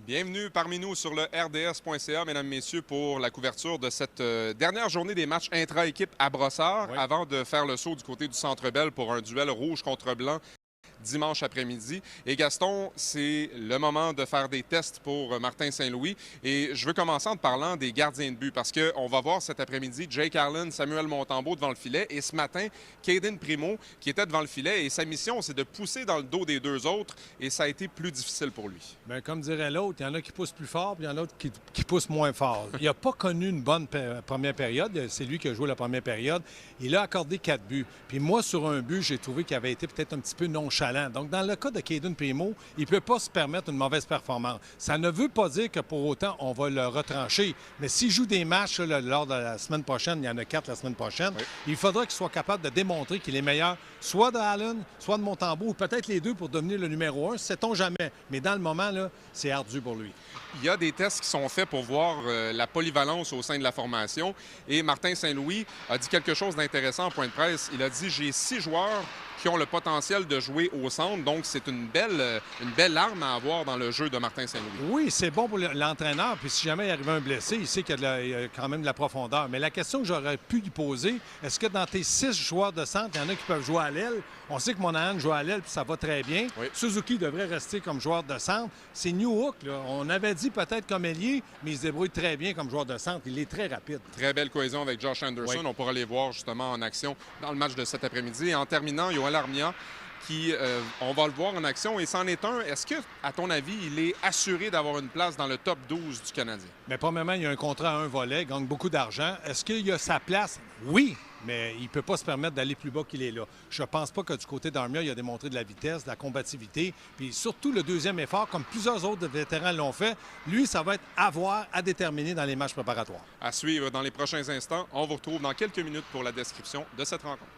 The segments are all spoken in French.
Bienvenue parmi nous sur le RDS.ca, mesdames, messieurs, pour la couverture de cette dernière journée des matchs intra-équipe à Brossard, Oui. avant de faire le saut du côté du Centre Bell pour un duel rouge contre blanc dimanche après-midi. Et Gaston, c'est le moment de faire des tests pour Martin Saint-Louis. Et je veux commencer en te parlant des gardiens de but parce qu'on va voir cet après-midi Jake Allen, Samuel Montembeault devant le filet. Et ce matin, Caden Primo qui était devant le filet. Et sa mission, c'est de pousser dans le dos des deux autres. Et ça a été plus difficile pour lui. Bien, comme dirait l'autre, il y en a qui poussent plus fort, puis il y en a d'autres qui poussent moins fort. Il n'a pas connu une bonne première période. C'est lui qui a joué la première période. Il a accordé 4 buts. Puis moi, sur un but, j'ai trouvé qu'il avait été peut-être un petit peu nonchalant. Donc, dans le cas de Caden Primo, il ne peut pas se permettre une mauvaise performance. Ça ne veut pas dire que pour autant, on va le retrancher. Mais s'il joue des matchs là, lors de la semaine prochaine, il y en a 4 la semaine prochaine, Oui. il faudra qu'il soit capable de démontrer qu'il est meilleur soit de Allen, soit de Montembeault, ou peut-être les deux pour devenir le numéro 1. Sait-on jamais. Mais dans le moment, là, c'est ardu pour lui. Il y a des tests qui sont faits pour voir la polyvalence au sein de la formation. Et Martin Saint-Louis a dit quelque chose d'intéressant en point de presse. Il a dit « J'ai 6 joueurs qui ont le potentiel de jouer au centre. » Donc, c'est une belle arme à avoir dans le jeu de Martin Saint-Louis. Oui, c'est bon pour l'entraîneur. Puis si jamais il arrive un blessé, il sait qu'il y a quand même de la profondeur. Mais la question que j'aurais pu lui poser, est-ce que dans tes 6 joueurs de centre, il y en a qui peuvent jouer à l'aile? On sait que Monahan joue à l'aile, puis ça va très bien. Oui. Suzuki devrait rester comme joueur de centre. C'est Newhook, là. On avait dit peut-être comme ailier, mais il se débrouille très bien comme joueur de centre. Il est très rapide. Très belle cohésion avec Josh Anderson. Oui. On pourra les voir justement en action dans le match de cet après-midi. Et en terminant, Yoel Armia, qui, on va le voir en action, et c'en est un. Est-ce que, à ton avis, il est assuré d'avoir une place dans le top 12 du Canadien? Mais premièrement, il y a un contrat à un volet, il gagne beaucoup d'argent. Est-ce qu'il y a sa place? Oui, mais il ne peut pas se permettre d'aller plus bas qu'il est là. Je ne pense pas que du côté d'Armia, il a démontré de la vitesse, de la combativité, puis surtout le deuxième effort, comme plusieurs autres vétérans l'ont fait. Lui, ça va être à voir, à déterminer dans les matchs préparatoires. À suivre dans les prochains instants. On vous retrouve dans quelques minutes pour la description de cette rencontre.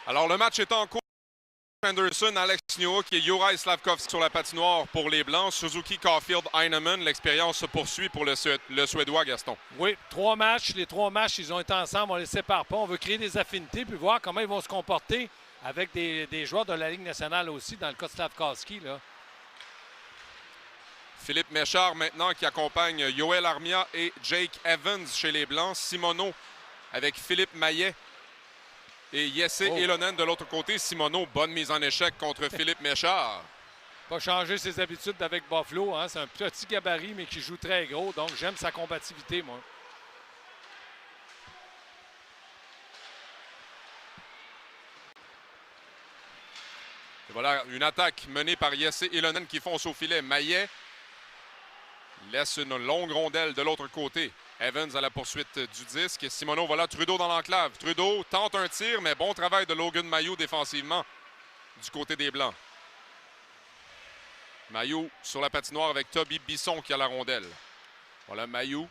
Alors, le match est en cours. Anderson, Alex Newhook et Juraj Slavkovski sur la patinoire pour les Blancs. Suzuki, Caulfield, Heinemann. L'expérience se poursuit pour le Suédois, Gaston. Oui, 3 matchs. Les 3 matchs, ils ont été ensemble. On ne les sépare pas. On veut créer des affinités puis voir comment ils vont se comporter avec des joueurs de la Ligue nationale aussi, dans le cas de Slavkovski, là. Philippe Méchard maintenant qui accompagne Yoel Armia et Jake Evans chez les Blancs. Simoneau avec Philippe Maillet et Jesse Elonen de l'autre côté. Simoneau, bonne mise en échec contre Philippe Méchard. Pas changer ses habitudes avec Buffalo, hein. C'est un petit gabarit, mais qui joue très gros. Donc, j'aime sa combativité, moi. Et voilà une attaque menée par Jesse Elonen qui fonce au filet. Maillet laisse une longue rondelle de l'autre côté. Evans à la poursuite du disque. Simoneau, voilà Trudeau dans l'enclave. Trudeau tente un tir, mais bon travail de Logan Mailloux défensivement du côté des Blancs. Mailloux sur la patinoire avec Toby Bisson qui a la rondelle. Voilà Mailloux.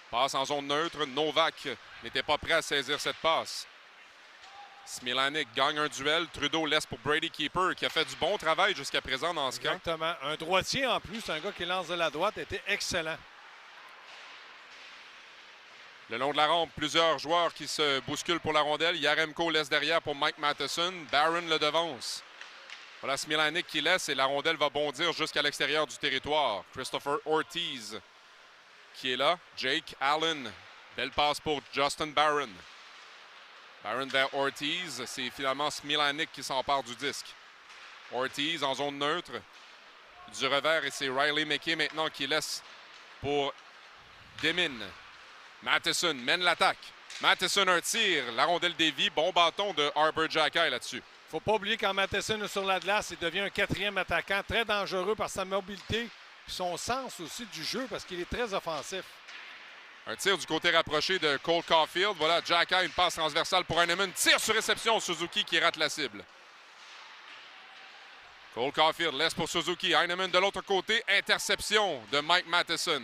Passe en zone neutre. Novak n'était pas prêt à saisir cette passe. Smilanic gagne un duel. Trudeau laisse pour Brady Keeper qui a fait du bon travail jusqu'à présent dans ce camp. Exactement. Un droitier en plus, un gars qui lance de la droite, était excellent. Le long de la rampe, plusieurs joueurs qui se bousculent pour la rondelle. Yaremko laisse derrière pour Mike Matheson. Barron le devance. Voilà Smilanic qui laisse et la rondelle va bondir jusqu'à l'extérieur du territoire. Christopher Ortiz qui est là. Jake Allen. Belle passe pour Justin Barron. Barron vers Ortiz. C'est finalement Smilanic qui s'empare du disque. Ortiz en zone neutre. Du revers et c'est Riley McKay maintenant qui laisse pour Demin. Matheson mène l'attaque. Matheson un tir. La rondelle dévie. Bon bâton de Harper Jackay là-dessus. Il ne faut pas oublier quand Matheson est sur la glace, il devient un 4e attaquant très dangereux par sa mobilité et son sens aussi du jeu parce qu'il est très offensif. Un tir du côté rapproché de Cole Caulfield. Voilà, Jackay, une passe transversale pour Heinemann. Tire sur réception, Suzuki qui rate la cible. Cole Caulfield laisse pour Suzuki. Heinemann de l'autre côté. Interception de Mike Matheson.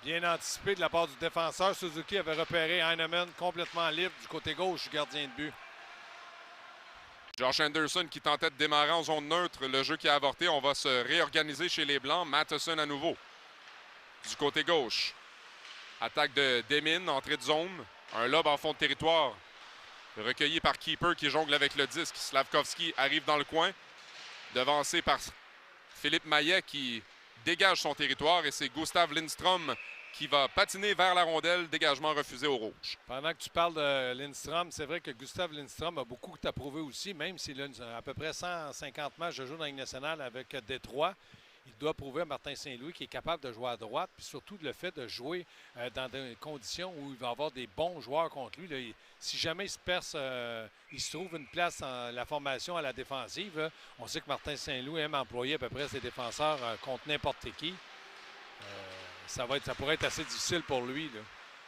Bien anticipé de la part du défenseur. Suzuki avait repéré Heinemann complètement libre du côté gauche du gardien de but. Josh Anderson qui tentait de démarrer en zone neutre. Le jeu qui a avorté. On va se réorganiser chez les Blancs. Matheson à nouveau. Du côté gauche. Attaque de Demin, entrée de zone. Un lob en fond de territoire. Recueilli par Keeper qui jongle avec le disque. Slavkovski arrive dans le coin. Devancé par Philippe Maillet qui dégage son territoire. Et c'est Gustav Lindstrom qui va patiner vers la rondelle. Dégagement refusé au rouge. Pendant que tu parles de Lindstrom, c'est vrai que Gustav Lindstrom a beaucoup approuvé aussi, même s'il a à peu près 150 matchs de jeu dans la Ligue nationale avec Détroit. Il doit prouver à Martin Saint-Louis qu'il est capable de jouer à droite, puis surtout le fait de jouer dans des conditions où il va avoir des bons joueurs contre lui. Là, si jamais il se perce, il se trouve une place dans la formation à la défensive. Là, on sait que Martin Saint-Louis aime employer à peu près ses défenseurs contre n'importe qui. Ça pourrait être assez difficile pour lui. Là.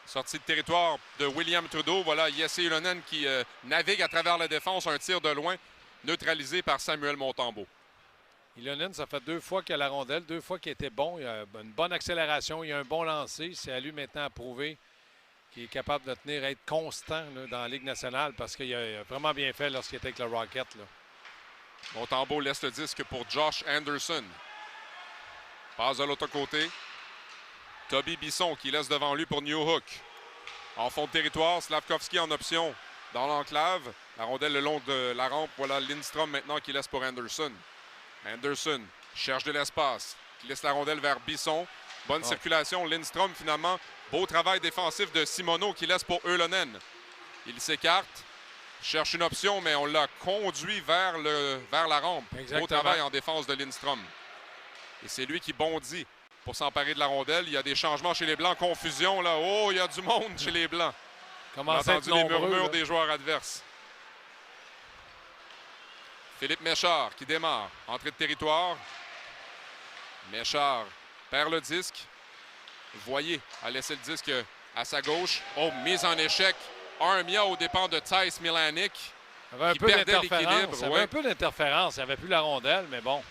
Sortie de territoire de William Trudeau. Voilà, Jesse Ylonen qui navigue à travers la défense. Un tir de loin neutralisé par Samuel Montembeault. Ilonen, ça fait 2 fois qu'il a la rondelle, 2 fois qu'il était bon. Il a une bonne accélération, il a un bon lancer. C'est à lui maintenant à prouver qu'il est capable de tenir, être constant là, dans la Ligue nationale parce qu'il a vraiment bien fait lorsqu'il était avec le Rocket. Là. Montembeault laisse le disque pour Josh Anderson. Passe de l'autre côté. Toby Bisson qui laisse devant lui pour New Hook. En fond de territoire, Slavkovski en option dans l'enclave. La rondelle le long de la rampe. Voilà Lindstrom maintenant qui laisse pour Anderson. Anderson cherche de l'espace, qui laisse la rondelle vers Bisson. Bonne circulation. Lindstrom, finalement. Beau travail défensif de Simoneau qui laisse pour Ylonen. Il s'écarte, cherche une option, mais on l'a conduit vers la rampe. Exactement. Beau travail en défense de Lindstrom. Et c'est lui qui bondit pour s'emparer de la rondelle. Il y a des changements chez les Blancs. Confusion, là. Oh, il y a du monde chez les Blancs. On a entendu les murmures des joueurs adverses. Philippe Méchard qui démarre. Entrée de territoire. Méchard perd le disque. Voyer a laissé le disque à sa gauche. Oh, mise en échec. Armia aux dépens de Theis Milanic. Il y avait un peu d'interférence. Il y avait un peu d'interférence. Il n'y avait plus la rondelle, mais bon.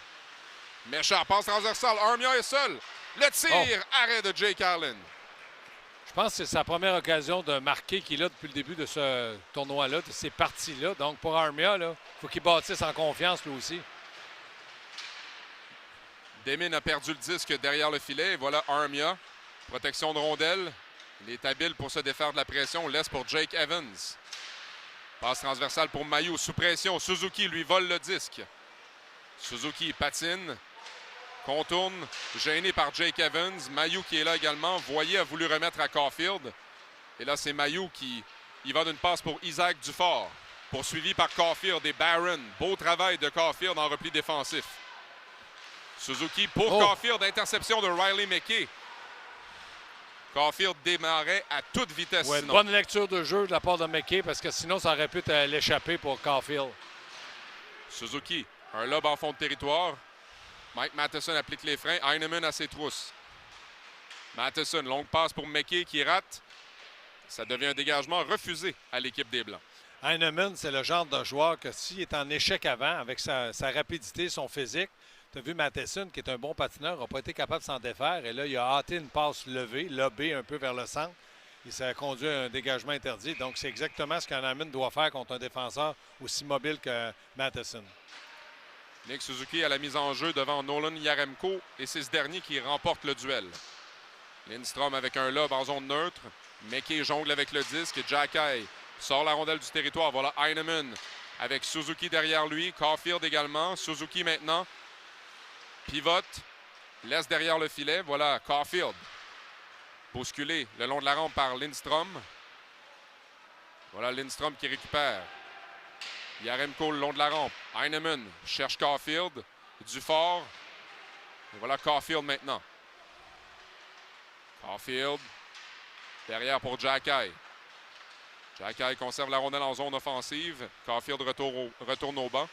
Méchard passe transversale. Armia est seul. Le tir. Arrêt de Jake Allen. Je pense que c'est sa première occasion de marquer qu'il a depuis le début de ce tournoi-là, de ces parties-là. Donc, pour Armia, il faut qu'il bâtisse en confiance, lui aussi. Demin a perdu le disque derrière le filet. Et voilà Armia. Protection de rondelle. Il est habile pour se défaire de la pression. On laisse pour Jake Evans. Passe transversale pour Mailloux. Sous pression. Suzuki lui vole le disque. Suzuki patine. Contourne, gêné par Jake Evans. Mailloux qui est là également. Voyer a voulu remettre à Caulfield. Et là, c'est Mailloux qui y va d'une passe pour Isaac Dufort. Poursuivi par Caulfield et Barron. Beau travail de Caulfield en repli défensif. Suzuki pour Caulfield. Interception de Riley McKay. Caulfield démarrait à toute vitesse. Ouais, bonne lecture de jeu de la part de McKay parce que sinon, ça aurait pu l'échapper pour Caulfield. Suzuki, un lob en fond de territoire. Mike Matheson applique les freins. Heinemann à ses trousses. Matheson, longue passe pour McKay qui rate. Ça devient un dégagement refusé à l'équipe des Blancs. Heinemann, c'est le genre de joueur que s'il est en échec avant, avec sa rapidité, son physique, tu as vu Matheson, qui est un bon patineur, n'a pas été capable de s'en défaire. Et là, il a hâté une passe levée, lobée un peu vers le centre. Et ça a conduit à un dégagement interdit. Donc, c'est exactement ce qu'un Heinemann doit faire contre un défenseur aussi mobile que Matheson. Nick Suzuki à la mise en jeu devant Nolan Yaremko et c'est ce dernier qui remporte le duel. Lindstrom avec un lob en zone neutre. McKay jongle avec le disque. Jackay sort la rondelle du territoire. Voilà Heinemann avec Suzuki derrière lui. Caulfield également. Suzuki maintenant. Pivote. Laisse derrière le filet. Voilà Caulfield. Bousculé le long de la rampe par Lindstrom. Voilà Lindstrom qui récupère. Yaremko le long de la rampe. Heinemann cherche Caulfield. Dufort. Et voilà Caulfield maintenant. Caulfield. Derrière pour Jacky. Jacky conserve la rondelle en zone offensive. Caulfield retourne au banc.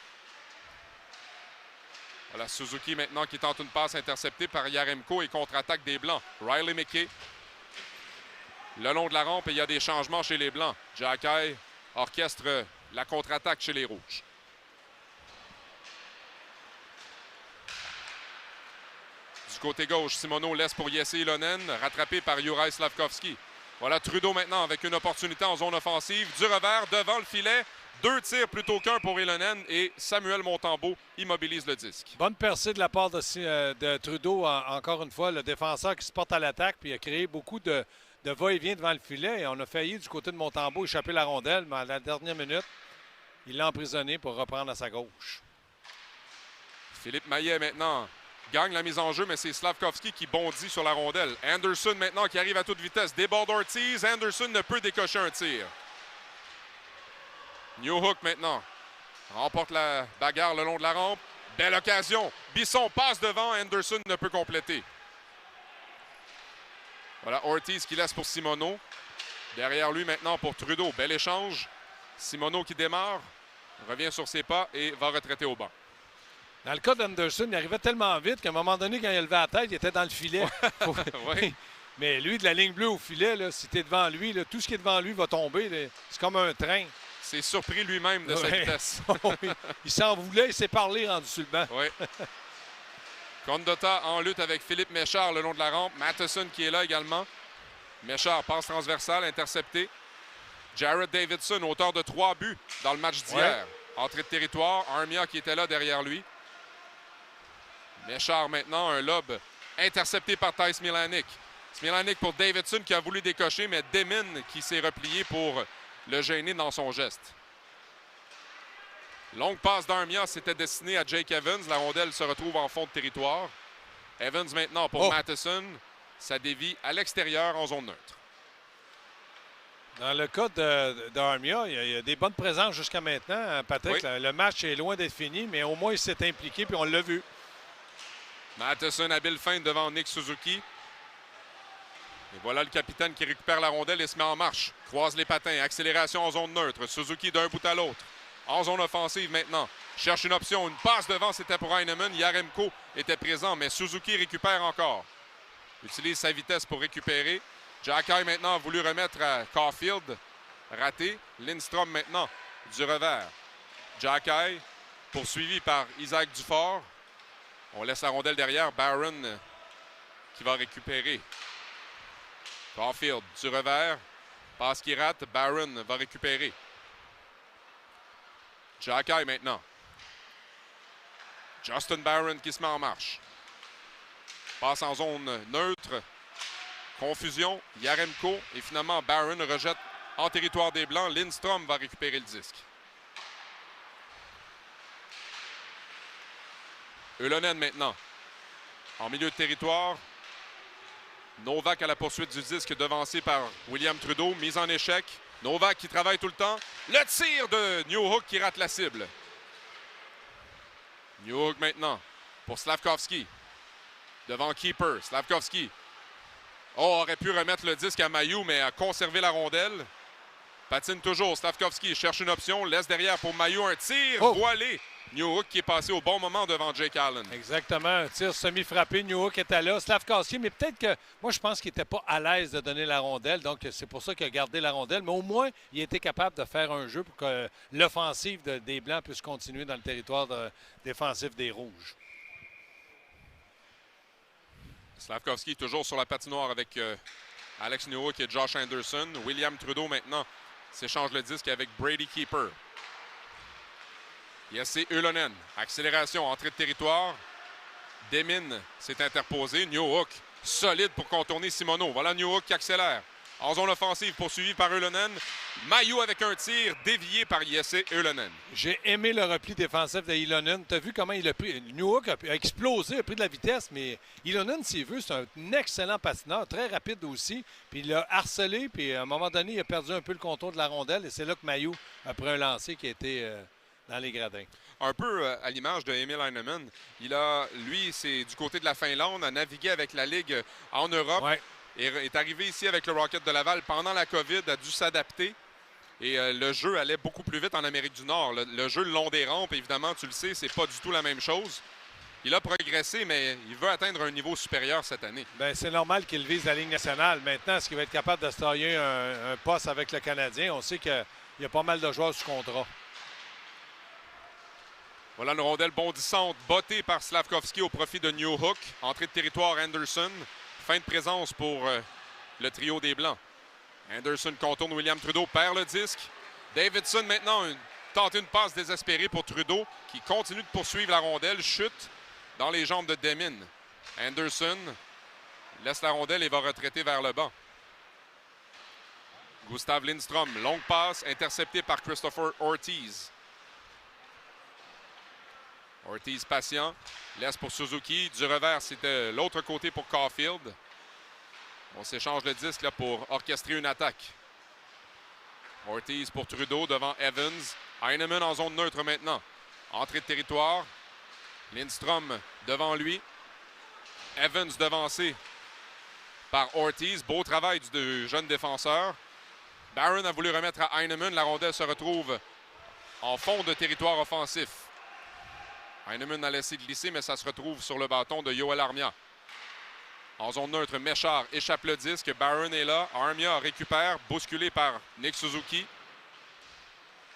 Voilà Suzuki maintenant qui tente une passe interceptée par Yaremko et contre-attaque des Blancs. Riley McKay. Le long de la rampe, et il y a des changements chez les Blancs. Jacky orchestre la contre-attaque chez les Rouges. Du côté gauche, Simoneau laisse pour Jesse Ilonen, rattrapé par Juraj Slafkovský. Voilà Trudeau maintenant avec une opportunité en zone offensive. Du revers devant le filet. 2 tirs plutôt qu'un pour Ilonen et Samuel Montembeault immobilise le disque. Bonne percée de la part de Trudeau, encore une fois, le défenseur qui se porte à l'attaque, puis il a créé beaucoup de va-et-vient devant le filet. Et on a failli, du côté de Montembeault, échapper la rondelle, mais à la dernière minute, il l'a emprisonné pour reprendre à sa gauche. Philippe Maillet maintenant gagne la mise en jeu, mais c'est Slafkovský qui bondit sur la rondelle. Anderson maintenant qui arrive à toute vitesse. Déborde Ortiz. Anderson ne peut décocher un tir. Newhook maintenant remporte la bagarre le long de la rampe. Belle occasion. Bisson passe devant. Anderson ne peut compléter. Voilà Ortiz qui laisse pour Simoneau. Derrière lui maintenant pour Trudeau. Bel échange. Simoneau qui démarre. Revient sur ses pas et va retraiter au banc. Dans le cas d'Anderson, il arrivait tellement vite qu'à un moment donné, quand il a levé la tête, il était dans le filet. Oui. Mais lui, de la ligne bleue au filet, là, si tu es devant lui, là, tout ce qui est devant lui va tomber. C'est comme un train. C'est surpris lui-même de sa vitesse. Il s'en voulait, il s'est parlé rendu sur le banc. Oui. Condotta en lutte avec Philippe Méchard le long de la rampe. Matheson qui est là également. Méchard passe transversale, intercepté. Jared Davidson, auteur de 3 buts dans le match d'hier. Ouais. Entrée de territoire. Armia qui était là derrière lui. Méchard maintenant, un lob intercepté par Theis Smilanic. Smilanic pour Davidson qui a voulu décocher, mais Demin qui s'est replié pour le gêner dans son geste. Longue passe d'Armia, c'était destiné à Jake Evans. La rondelle se retrouve en fond de territoire. Evans maintenant pour Matheson. Ça dévie à l'extérieur en zone neutre. Dans le cas d'Armia, il y a des bonnes présences jusqu'à maintenant, Patrick. Oui. Le match est loin d'être fini, mais au moins il s'est impliqué puis on l'a vu. Matheson, habile feinte devant Nick Suzuki. Et voilà le capitaine qui récupère la rondelle et se met en marche. Croise les patins, accélération en zone neutre. Suzuki d'un bout à l'autre. En zone offensive maintenant. Cherche une option, une passe devant, c'était pour Heinemann. Yaremko était présent, mais Suzuki récupère encore. Utilise sa vitesse pour récupérer. Jacky maintenant a voulu remettre à Caulfield. Raté. Lindstrom maintenant du revers. Jacky poursuivi par Isaac Dufort. On laisse la rondelle derrière. Barron qui va récupérer. Caulfield du revers. Passe qui rate. Barron va récupérer. Jacky maintenant. Justin Barron qui se met en marche. Passe en zone neutre. Confusion. Yaremko. Et finalement, Barron rejette en territoire des Blancs. Lindstrom va récupérer le disque. Ilonen maintenant. En milieu de territoire. Novak à la poursuite du disque devancé par William Trudeau. Mise en échec. Novak qui travaille tout le temps. Le tir de Newhook qui rate la cible. Newhook maintenant pour Slafkovský. Devant Keeper. Slafkovský. Aurait pu remettre le disque à Mailloux, mais a conservé la rondelle. Patine toujours. Slafkovský cherche une option. Laisse derrière pour Mailloux un tir voilé. Newhook qui est passé au bon moment devant Jake Allen. Exactement. Un tir semi-frappé. Newhook était là. Slafkovský, mais peut-être que... Moi, je pense qu'il n'était pas à l'aise de donner la rondelle. Donc, c'est pour ça qu'il a gardé la rondelle. Mais au moins, il était capable de faire un jeu pour que l'offensive des Blancs puisse continuer dans le territoire défensif des Rouges. Slafkovský toujours sur la patinoire avec Alex Newhook et Josh Anderson. William Trudeau maintenant s'échange le disque avec Brady Keeper. Jesse Ilonen. Accélération, entrée de territoire. Demin s'est interposé. Newhook solide pour contourner Simoneau. Voilà Newhook qui accélère. En zone offensive, poursuivi par Ylönen. Mailloux avec un tir dévié par Jesse Ylönen. J'ai aimé le repli défensif de Ylönen. Tu as vu comment il a pris. Newhook a explosé, a pris de la vitesse, mais Ylönen, s'il veut, c'est un excellent patineur, très rapide aussi. Puis il l'a harcelé, puis à un moment donné, il a perdu un peu le contrôle de la rondelle. Et c'est là que Mailloux a pris un lancer qui était dans les gradins. Un peu à l'image de Emil Heinemann. Lui, c'est du côté de la Finlande, a navigué avec la Ligue en Europe. Ouais. Et est arrivé ici avec le Rocket de Laval pendant la COVID, a dû s'adapter. Et le jeu allait beaucoup plus vite en Amérique du Nord. Le jeu le long des rampes, évidemment, tu le sais, c'est pas du tout la même chose. Il a progressé, mais il veut atteindre un niveau supérieur cette année. Bien, c'est normal qu'il vise la Ligue nationale. Maintenant, est-ce qu'il va être capable de se tailler un poste avec le Canadien? On sait qu'il y a pas mal de joueurs sous contrat. Voilà une rondelle bondissante, bottée par Slavkovski au profit de Newhook. Entrée de territoire Anderson. Fin de présence pour le trio des Blancs. Anderson contourne William Trudeau, perd le disque. Davidson maintenant tente une passe désespérée pour Trudeau qui continue de poursuivre la rondelle, chute dans les jambes de Demin. Anderson laisse la rondelle et va retraiter vers le banc. Gustav Lindstrom, longue passe, interceptée par Christopher Ortiz. Ortiz patient, laisse pour Suzuki. Du revers, c'est de l'autre côté pour Caulfield. On s'échange le disque là, pour orchestrer une attaque. Ortiz pour Trudeau devant Evans. Heinemann en zone neutre maintenant. Entrée de territoire. Lindstrom devant lui. Evans devancé par Ortiz. Beau travail du jeune défenseur. Barron a voulu remettre à Heinemann. La rondelle se retrouve en fond de territoire offensif. Heinemann a laissé glisser, mais ça se retrouve sur le bâton de Yoel Armia. En zone neutre, Méchard échappe le disque. Barron est là. Armia récupère, bousculé par Nick Suzuki.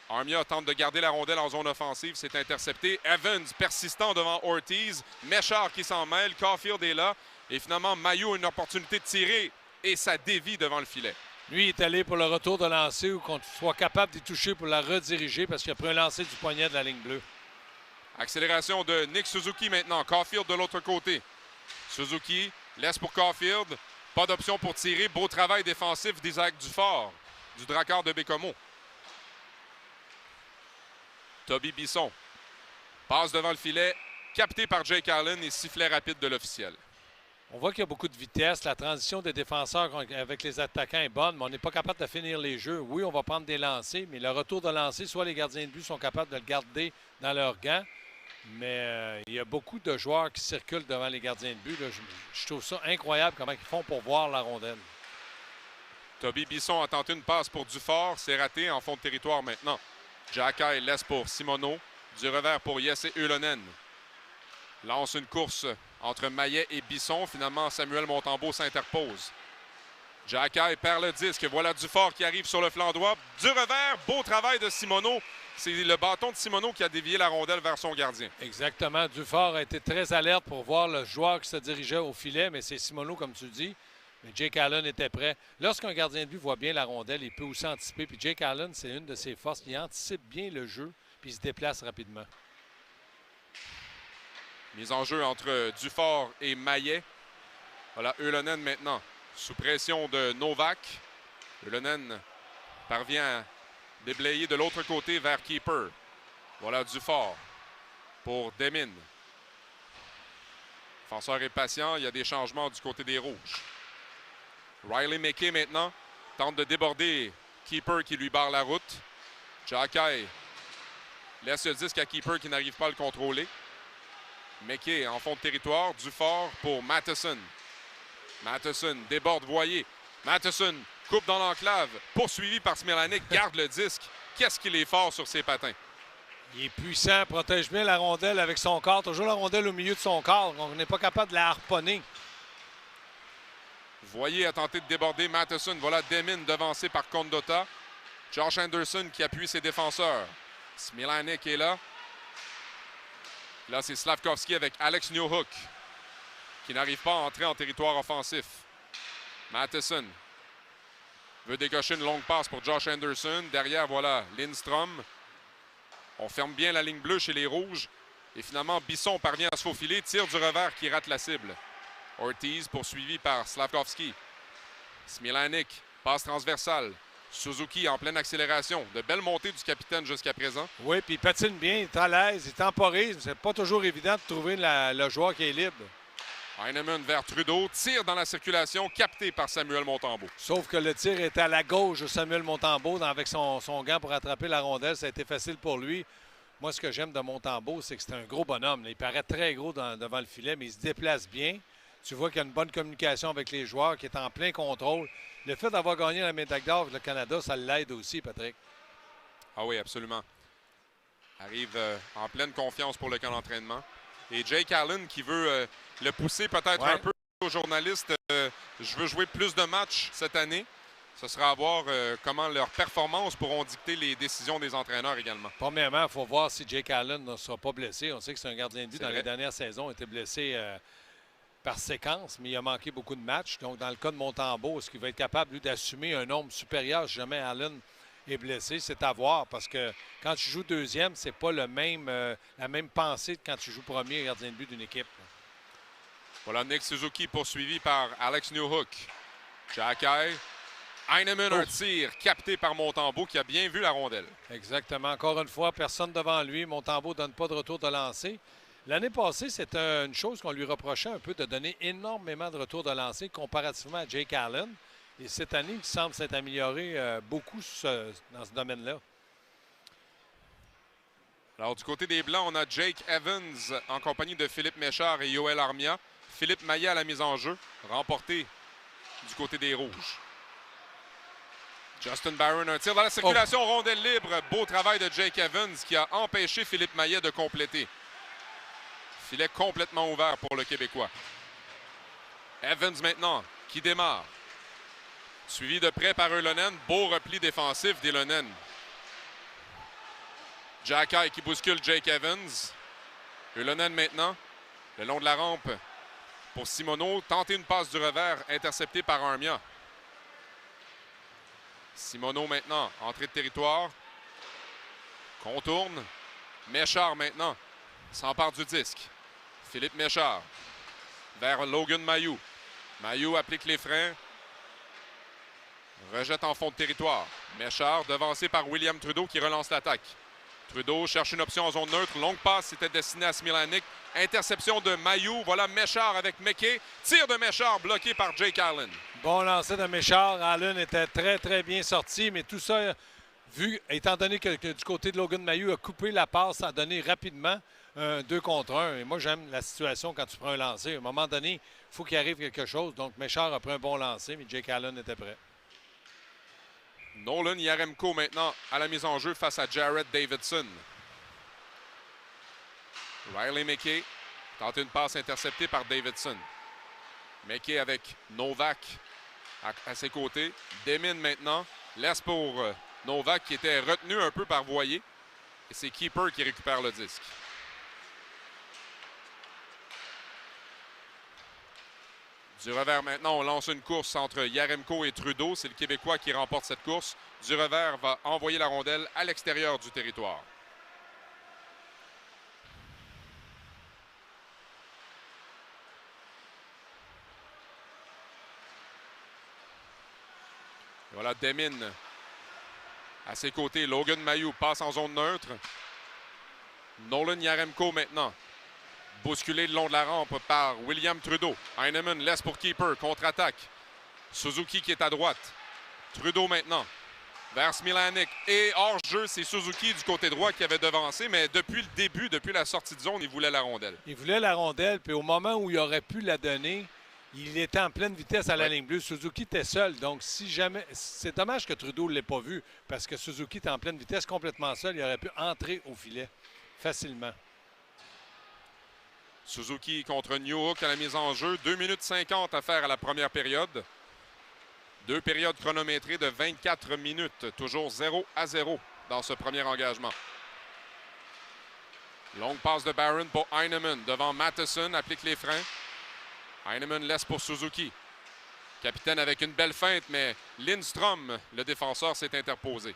Armia tente de garder la rondelle en zone offensive. C'est intercepté. Evans persistant devant Ortiz. Méchard qui s'en mêle. Caulfield est là. Et finalement, Mailloux a une opportunité de tirer. Et ça dévie devant le filet. Lui, il est allé pour le retour de lancer ou qu'on soit capable d'y toucher pour la rediriger parce qu'il a pris un lancer du poignet de la ligne bleue. Accélération de Nick Suzuki maintenant. Caulfield de l'autre côté. Suzuki laisse pour Caulfield. Pas d'option pour tirer. Beau travail défensif d'Isaac Dufort, du Drakkar de Bécomo. Toby Bisson passe devant le filet. Capté par Jake Allen et sifflet rapide de l'officiel. On voit qu'il y a beaucoup de vitesse. La transition des défenseurs avec les attaquants est bonne, mais on n'est pas capable de finir les jeux. Oui, on va prendre des lancers, mais le retour de lancer, soit les gardiens de but sont capables de le garder dans leurs gants, mais il y a beaucoup de joueurs qui circulent devant les gardiens de but. Là. Je trouve ça incroyable comment ils font pour voir la rondelle. Toby Bisson a tenté une passe pour Dufort. C'est raté en fond de territoire maintenant. Jacky laisse pour Simoneau. Du revers pour Jesse Ylönen. Lance une course entre Maillet et Bisson. Finalement, Samuel Montembeault s'interpose. Jacky perd le disque. Voilà Dufort qui arrive sur le flanc droit. Du revers, beau travail de Simoneau. C'est le bâton de Simoneau qui a dévié la rondelle vers son gardien. Exactement. Dufort a été très alerte pour voir le joueur qui se dirigeait au filet, mais c'est Simoneau, comme tu dis. Mais Jake Allen était prêt. Lorsqu'un gardien de but voit bien la rondelle, il peut aussi anticiper. Puis Jake Allen, c'est une de ses forces. Il anticipe bien le jeu, puis il se déplace rapidement. Mise en jeu entre Dufort et Maillet. Voilà Ylönen maintenant, sous pression de Novak. Ylönen parvient à déblayer de l'autre côté vers Keeper. Voilà Dufort pour Demin. Défenseur est patient, il y a des changements du côté des Rouges. Riley McKay maintenant tente de déborder Keeper qui lui barre la route. Jacky laisse le disque à Keeper qui n'arrive pas à le contrôler. McKay en fond de territoire. Dufort pour Matheson. Matheson déborde, voyez. Matheson coupe dans l'enclave. Poursuivi par Smilanic, garde le disque. Qu'est-ce qu'il est fort sur ses patins. Il est puissant, protège bien la rondelle avec son corps. Toujours la rondelle au milieu de son corps. On n'est pas capable de la harponner. Voyez a tenté de déborder Matheson. Voilà Demin devancé par Condotta. Josh Anderson qui appuie ses défenseurs. Smilanic est là. Là, c'est Slavkovski avec Alex Newhook qui n'arrive pas à entrer en territoire offensif. Matheson veut décocher une longue passe pour Josh Anderson. Derrière, voilà Lindstrom. On ferme bien la ligne bleue chez les Rouges. Et finalement, Bisson parvient à se faufiler. Tire du revers qui rate la cible. Ortiz poursuivi par Slavkovski. Smilanic Passe transversale. Suzuki en pleine accélération. De belles montées du capitaine jusqu'à présent. Oui, puis il patine bien, il est à l'aise, il temporise. C'est pas toujours évident de trouver le joueur qui est libre. Heinemann vers Trudeau. Tire dans la circulation, capté par Samuel Montembeault. Sauf que le tir était à la gauche de Samuel Montembeault avec son gant pour attraper la rondelle. Ça a été facile pour lui. Moi, ce que j'aime de Montembeault, c'est que c'est un gros bonhomme. Là. Il paraît très gros devant le filet, mais il se déplace bien. Tu vois qu'il y a une bonne communication avec les joueurs, qui est en plein contrôle. Le fait d'avoir gagné la médaille d'or avec le Canada, ça l'aide aussi, Patrick. Ah oui, absolument. Arrive en pleine confiance pour le camp d'entraînement. Et Jake Allen qui veut le pousser peut-être un peu aux journalistes. Je veux jouer plus de matchs cette année. Ce sera à voir comment leurs performances pourront dicter les décisions des entraîneurs également. Premièrement, il faut voir si Jake Allen ne sera pas blessé. On sait que c'est un gardien de but. Dans vrai. les dernières saisons, il était blessé par séquence, mais il a manqué beaucoup de matchs. Donc, dans le cas de Montembeault, est-ce qu'il va être capable, lui, d'assumer un nombre supérieur si jamais Allen est blessé? C'est à voir, parce que quand tu joues deuxième, c'est pas la même pensée que quand tu joues premier gardien de but d'une équipe. Voilà Nick Suzuki poursuivi par Alex Newhook. Jacky. Heinemann, un tir capté par Montembeault qui a bien vu la rondelle. Exactement. Encore une fois, personne devant lui. Montembeault ne donne pas de retour de lancer. L'année passée, c'était une chose qu'on lui reprochait un peu de donner énormément de retours de lancer comparativement à Jake Allen. Et cette année, il semble s'être amélioré beaucoup dans ce domaine-là. Alors, du côté des Blancs, on a Jake Evans en compagnie de Philippe Méchard et Yoel Armia. Philippe Maillet à la mise en jeu, remporté du côté des Rouges. Justin Barron, un tir dans la circulation, rondelle libre. Beau travail de Jake Evans qui a empêché Philippe Maillet de compléter. Filet complètement ouvert pour le Québécois. Evans maintenant qui démarre. Suivi de près par Ylönen. Beau repli défensif d'Ylönen. Jacky qui bouscule Jake Evans. Ylönen maintenant, le long de la rampe pour Simoneau. Tenter une passe du revers, interceptée par Armia. Simoneau maintenant, entrée de territoire. Contourne. Méchard maintenant, s'empare du disque. Philippe Méchard vers Logan Mailloux. Mailloux applique les freins. Rejette en fond de territoire. Méchard devancé par William Trudeau qui relance l'attaque. Trudeau cherche une option en zone neutre. Longue passe, c'était destiné à Smilanic. Interception de Mailloux. Voilà Méchard avec McKay. Tir de Méchard bloqué par Jake Allen. Bon lancer de Méchard. Allen était très, très bien sorti, mais tout ça, étant donné que du côté de Logan Mailloux a coupé la passe, ça a donné rapidement un 2 contre 1. Et moi, j'aime la situation quand tu prends un lancer. À un moment donné, il faut qu'il arrive quelque chose. Donc, Méchard a pris un bon lancer, mais Jake Allen était prêt. Nolan Yaremko maintenant à la mise en jeu face à Jared Davidson. Riley McKay tente une passe interceptée par Davidson. McKay avec Novak à ses côtés. Demine maintenant. Laisse pour Novak qui était retenu un peu par Voyer. Et c'est Keeper qui récupère le disque. Du revers maintenant, on lance une course entre Yaremko et Trudeau. C'est le Québécois qui remporte cette course. Du revers va envoyer la rondelle à l'extérieur du territoire. Et voilà Demine à ses côtés. Logan Mailloux passe en zone neutre. Nolan Yaremko maintenant. Bousculé le long de la rampe par William Trudeau. Heinemann laisse pour Keeper. Contre-attaque. Suzuki qui est à droite. Trudeau maintenant. Vers Smilanic. Et hors-jeu, c'est Suzuki du côté droit qui avait devancé. Mais depuis le début, depuis la sortie de zone, il voulait la rondelle. Il voulait la rondelle. Puis au moment où il aurait pu la donner, il était en pleine vitesse à la ligne bleue. Suzuki était seul. Donc, si jamais. C'est dommage que Trudeau ne l'ait pas vu. Parce que Suzuki était en pleine vitesse, complètement seul. Il aurait pu entrer au filet facilement. Suzuki contre Newhook à la mise en jeu. 2 minutes 50 à faire à la première période. 2 périodes chronométrées de 24 minutes. Toujours 0-0 dans ce premier engagement. Longue passe de Barron pour Heinemann. Devant Matheson, applique les freins. Heinemann laisse pour Suzuki. Capitaine avec une belle feinte, mais Lindstrom, le défenseur, s'est interposé.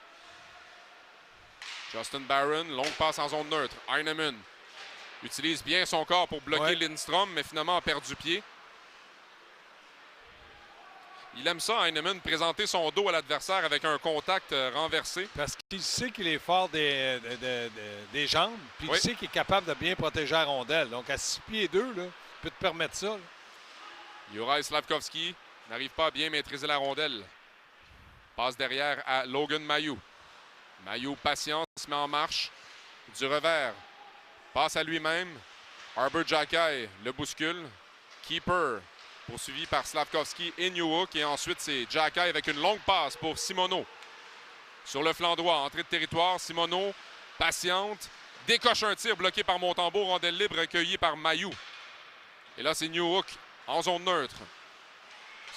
Justin Barron, longue passe en zone neutre. Heinemann utilise bien son corps pour bloquer Lindstrom, mais finalement a perdu pied. Il aime ça, Heinemann, présenter son dos à l'adversaire avec un contact renversé. Parce qu'il sait qu'il est fort des jambes, puis Oui. il sait qu'il est capable de bien protéger la rondelle. Donc, à 6 pieds 2, là, il peut te permettre ça. Là. Juraj Slafkovský n'arrive pas à bien maîtriser la rondelle. Passe derrière à Logan Mailloux. Mailloux, patient, se met en marche. Du revers. Passe à lui-même. Arber Xhekaj le bouscule. Keeper, poursuivi par Slafkovský et Newhook. Et ensuite, c'est Xhekaj avec une longue passe pour Simoneau. Sur le flanc droit, entrée de territoire. Simoneau, patiente, décoche un tir bloqué par Montembeault. Rondelle libre recueillie par Mailloux. Et là, c'est Newhook en zone neutre.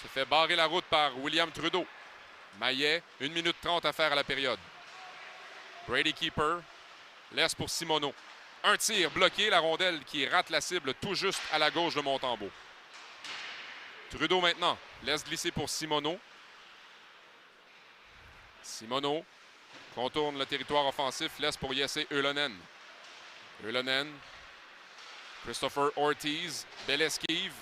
Se fait barrer la route par William Trudeau. Maillet, 1 minute 30 à faire à la période. Brady Keeper laisse pour Simoneau. Un tir bloqué, la rondelle qui rate la cible tout juste à la gauche de Montembeault. Trudeau maintenant laisse glisser pour Simoneau. Simoneau contourne le territoire offensif, laisse pour Jesse Ylönen. Ylönen, Christopher Ortiz, belle esquive.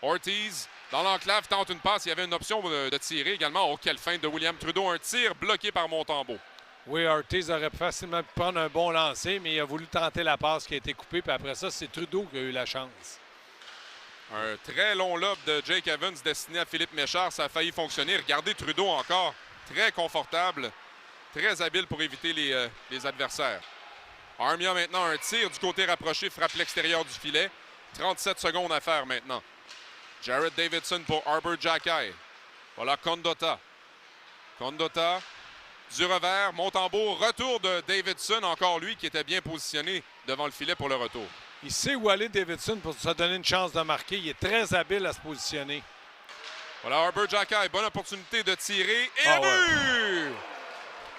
Ortiz, dans l'enclave, tente une passe. Il y avait une option de tirer également. Oh, quelle feinte de William Trudeau. Un tir bloqué par Montembeault. Oui, Ortiz aurait facilement pu prendre un bon lancer, mais il a voulu tenter la passe qui a été coupée. Puis après ça, c'est Trudeau qui a eu la chance. Un très long lob de Jake Evans destiné à Philippe Méchard. Ça a failli fonctionner. Regardez Trudeau encore. Très confortable. Très habile pour éviter les adversaires. Armia maintenant un tir du côté rapproché. Frappe l'extérieur du filet. 37 secondes à faire maintenant. Jared Davidson pour Arber Xhekaj. Voilà Condotta. Condotta, du revers, Montembeault, retour de Davidson, encore lui qui était bien positionné devant le filet pour le retour. Il sait où aller, Davidson, pour se donner une chance de marquer. Il est très habile à se positionner. Voilà Arber Xhekaj, bonne opportunité de tirer et Ah le but!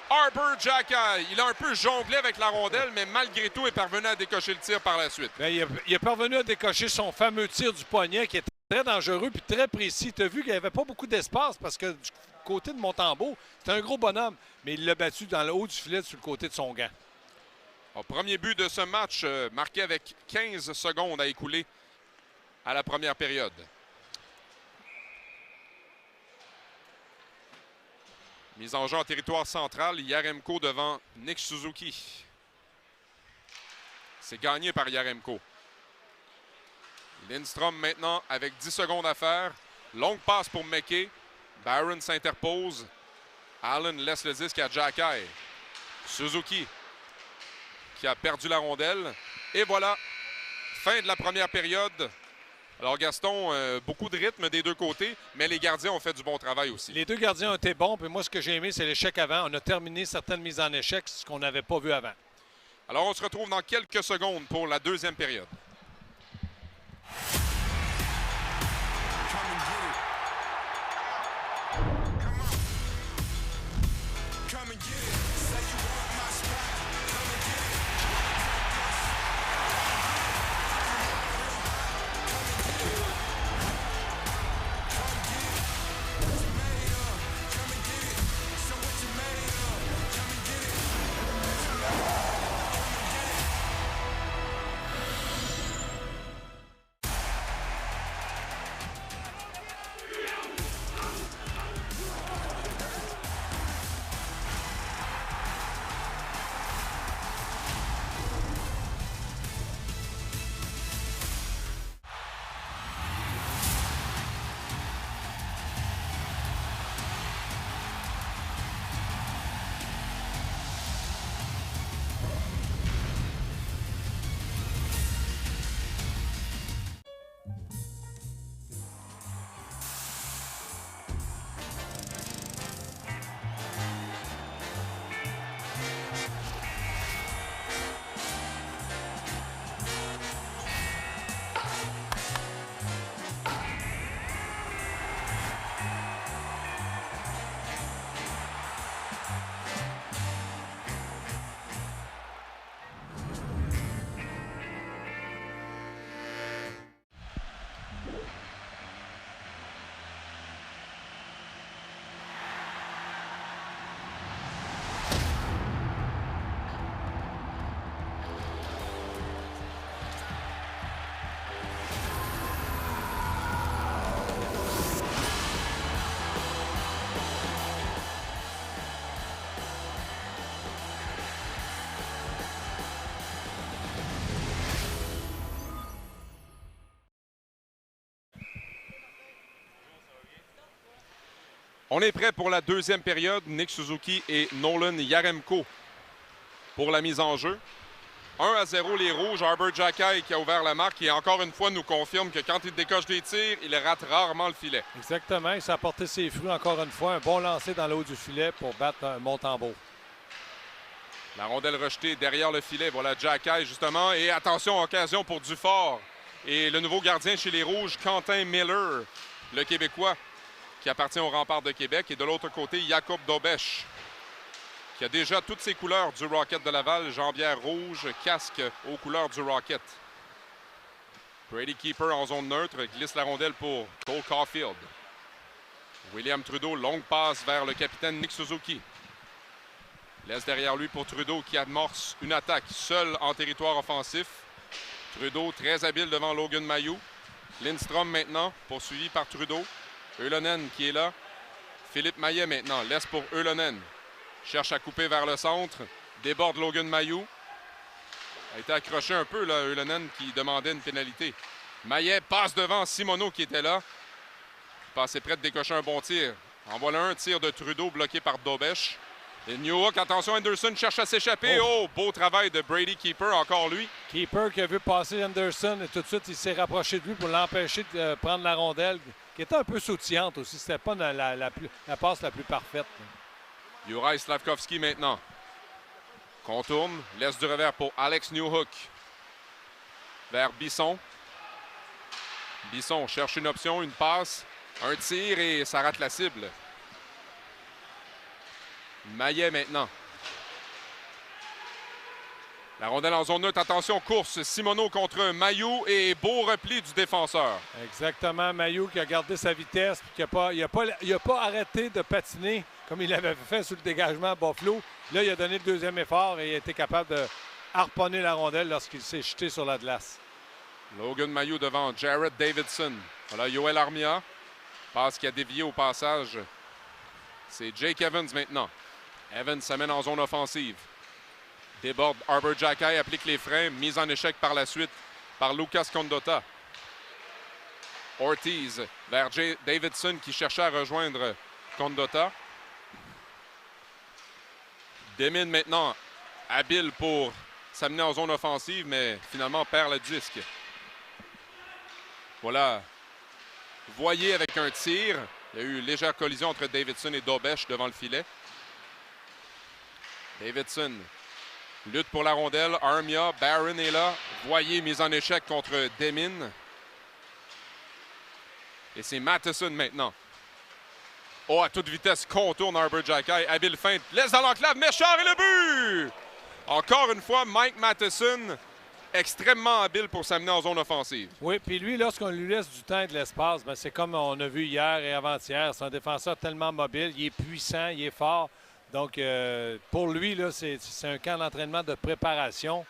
Arber Xhekaj, il a un peu jonglé avec la rondelle, mais malgré tout est parvenu à décocher le tir par la suite. Bien, il est parvenu à décocher son fameux tir du poignet qui était très dangereux puis très précis. Tu as vu qu'il n'y avait pas beaucoup d'espace parce que du côté de Montembeault, c'était un gros bonhomme, mais il l'a battu dans le haut du filet sur le côté de son gant. Au premier but de ce match, marqué avec 15 secondes à écouler à la première période. Mise en jeu en territoire central, Yaremko devant Nick Suzuki. C'est gagné par Yaremko. Lindstrom maintenant avec 10 secondes à faire. Longue passe pour McKay. Barron s'interpose. Allen laisse le disque à Xhekaj. Suzuki qui a perdu la rondelle. Et voilà, fin de la première période. Alors Gaston, beaucoup de rythme des deux côtés, mais les gardiens ont fait du bon travail aussi. Les deux gardiens ont été bons, puis moi, ce que j'ai aimé, c'est l'échec avant. On a terminé certaines mises en échec, ce qu'on n'avait pas vu avant. Alors on se retrouve dans quelques secondes pour la deuxième période. On est prêt pour la deuxième période. Nick Suzuki et Nolan Yaremko pour la mise en jeu. 1-0 les Rouges. Arbor Xhekaj qui a ouvert la marque et encore une fois nous confirme que quand il décoche des tirs, il rate rarement le filet. Exactement. Il s'est apporté ses fruits encore une fois. Un bon lancer dans le haut du filet pour battre Montembeault. La rondelle rejetée derrière le filet. Voilà Xhekaj justement. Et attention, occasion pour Dufort. Et le nouveau gardien chez les Rouges, Quentin Miller, le Québécois, qui appartient au Rempart de Québec. Et de l'autre côté, Jakub Dobeš, qui a déjà toutes ses couleurs du Rocket de Laval. Jambière rouge, casque aux couleurs du Rocket. Brady Keeper en zone neutre, glisse la rondelle pour Cole Caulfield. William Trudeau, longue passe vers le capitaine Nick Suzuki. Laisse derrière lui pour Trudeau qui amorce une attaque seul en territoire offensif. Trudeau très habile devant Logan Mailloux. Lindstrom maintenant, poursuivi par Trudeau. Ylönen qui est là. Philippe Maillet maintenant, laisse pour Ylönen. Cherche à couper vers le centre. Déborde Logan Mailloux. A été accroché un peu, là, Ylönen qui demandait une pénalité. Maillet passe devant Simoneau qui était là. Passé près de décocher un bon tir. En voilà un tir de Trudeau bloqué par Dobeš. Et Newhook, attention, Anderson cherche à s'échapper. Oh, beau travail de Brady Keeper, encore lui. Keeper qui a vu passer Anderson et tout de suite, il s'est rapproché de lui pour l'empêcher de prendre la rondelle, qui était un peu sautillante aussi. C'était pas la passe la plus parfaite. Juraj Slafkovský maintenant. Contourne, laisse du revers pour Alex Newhook. Vers Bisson. Bisson cherche une option, une passe, un tir et ça rate la cible. Maillet maintenant. La rondelle en zone neutre. Attention, course. Simoneau contre Mailloux et beau repli du défenseur. Exactement. Mailloux qui a gardé sa vitesse et qui n'a pas arrêté de patiner comme il avait fait sur le dégagement à Buffalo. Là, il a donné le deuxième effort et il a été capable de harponner la rondelle lorsqu'il s'est jeté sur la glace. Logan Mailloux devant Jared Davidson. Voilà, Yoel Armia. Passe qui a dévié au passage. C'est Jake Evans maintenant. Evans s'amène en zone offensive. Déborde Arbor Xhekaj, applique les freins. Mise en échec par la suite par Lucas Condotta. Ortiz vers Davidson qui cherchait à rejoindre Condotta. Demine maintenant, habile pour s'amener en zone offensive, mais finalement perd le disque. Voilà. Voyez avec un tir. Il y a eu une légère collision entre Davidson et Dobeš devant le filet. Davidson lutte pour la rondelle. Armia, Barron est là. Voyez, mise en échec contre Demine. Et c'est Matheson maintenant. Oh, à toute vitesse, contourne Arbor Xhekaj. Habile feinte, laisse dans l'enclave. Méchard et le but! Encore une fois, Mike Matheson, extrêmement habile pour s'amener en zone offensive. Oui, puis lui, lorsqu'on lui laisse du temps et de l'espace, c'est comme on a vu hier et avant-hier. C'est un défenseur tellement mobile. Il est puissant, il est fort. Donc, pour lui, c'est un camp d'entraînement de préparation.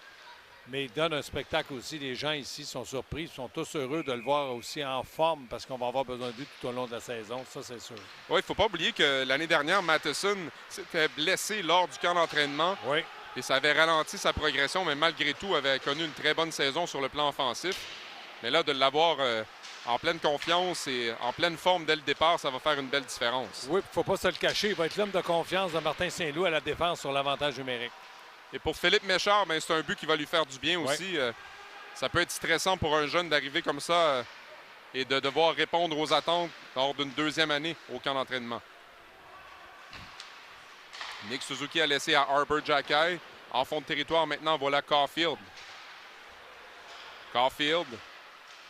Mais il donne un spectacle aussi. Les gens ici sont surpris. Ils sont tous heureux de le voir aussi en forme parce qu'on va avoir besoin de lui tout au long de la saison. Ça, c'est sûr. Oui, il ne faut pas oublier que l'année dernière, Matheson s'était blessé lors du camp d'entraînement. Oui. Et ça avait ralenti sa progression, mais malgré tout, avait connu une très bonne saison sur le plan offensif. Mais là, de l'avoir en pleine confiance et en pleine forme dès le départ, ça va faire une belle différence. Oui, il ne faut pas se le cacher. Il va être l'homme de confiance de Martin Saint-Louis à la défense sur l'avantage numérique. Et pour Philippe Méchard, c'est un but qui va lui faire du bien aussi. Ça peut être stressant pour un jeune d'arriver comme ça et de devoir répondre aux attentes lors d'une deuxième année au camp d'entraînement. Nick Suzuki a laissé à Arbor Xhekaj. En fond de territoire maintenant, voilà Caulfield. Caulfield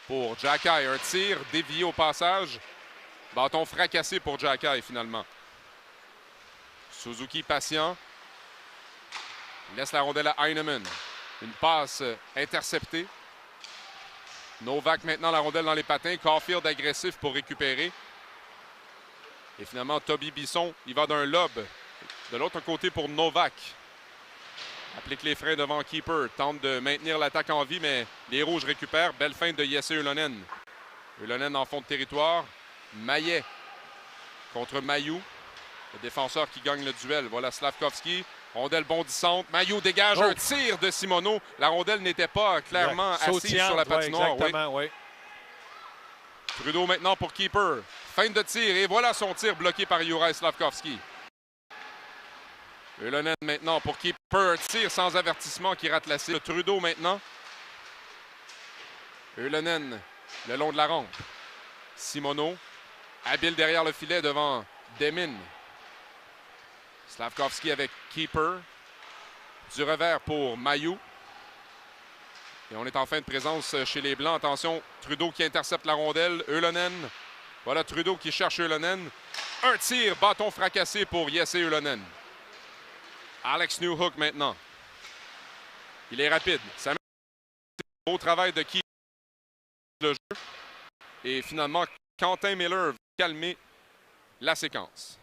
pour Xhekaj. Un tir dévié au passage. Bâton fracassé pour Xhekaj finalement. Suzuki patient. Laisse la rondelle à Heinemann. Une passe interceptée. Novak maintenant la rondelle dans les patins. Caulfield agressif pour récupérer. Et finalement, Toby Bisson, il va d'un lob. De l'autre côté pour Novak. Applique les freins devant Keeper. Tente de maintenir l'attaque en vie, mais les Rouges récupèrent. Belle feinte de Jesse Ylönen. Ylönen en fond de territoire. Maillet contre Mailloux. Le défenseur qui gagne le duel. Voilà Slafkovský. Rondelle bondissante. Mailloux dégage un tir de Simoneau. La rondelle n'était pas clairement assise sur la patinoire. Exactement, oui. Trudeau maintenant pour Keeper. Feinte de tir et voilà son tir bloqué par Juraj Slafkovský. Ylönen maintenant pour Keeper. Tir sans avertissement qui rate la cible. Trudeau maintenant. Ylönen le long de la rampe. Simoneau. Habile derrière le filet devant Demin. Slafkovský avec Keeper. Du revers pour Mailloux. Et on est en fin de présence chez les Blancs. Attention, Trudeau qui intercepte la rondelle. Ylönen. Voilà Trudeau qui cherche Ylönen. Un tir, bâton fracassé pour Jesse Ylönen. Alex Newhook maintenant. Il est rapide. Ça met un beau travail de qui le jeu. Et finalement, Quentin Miller va calmer la séquence.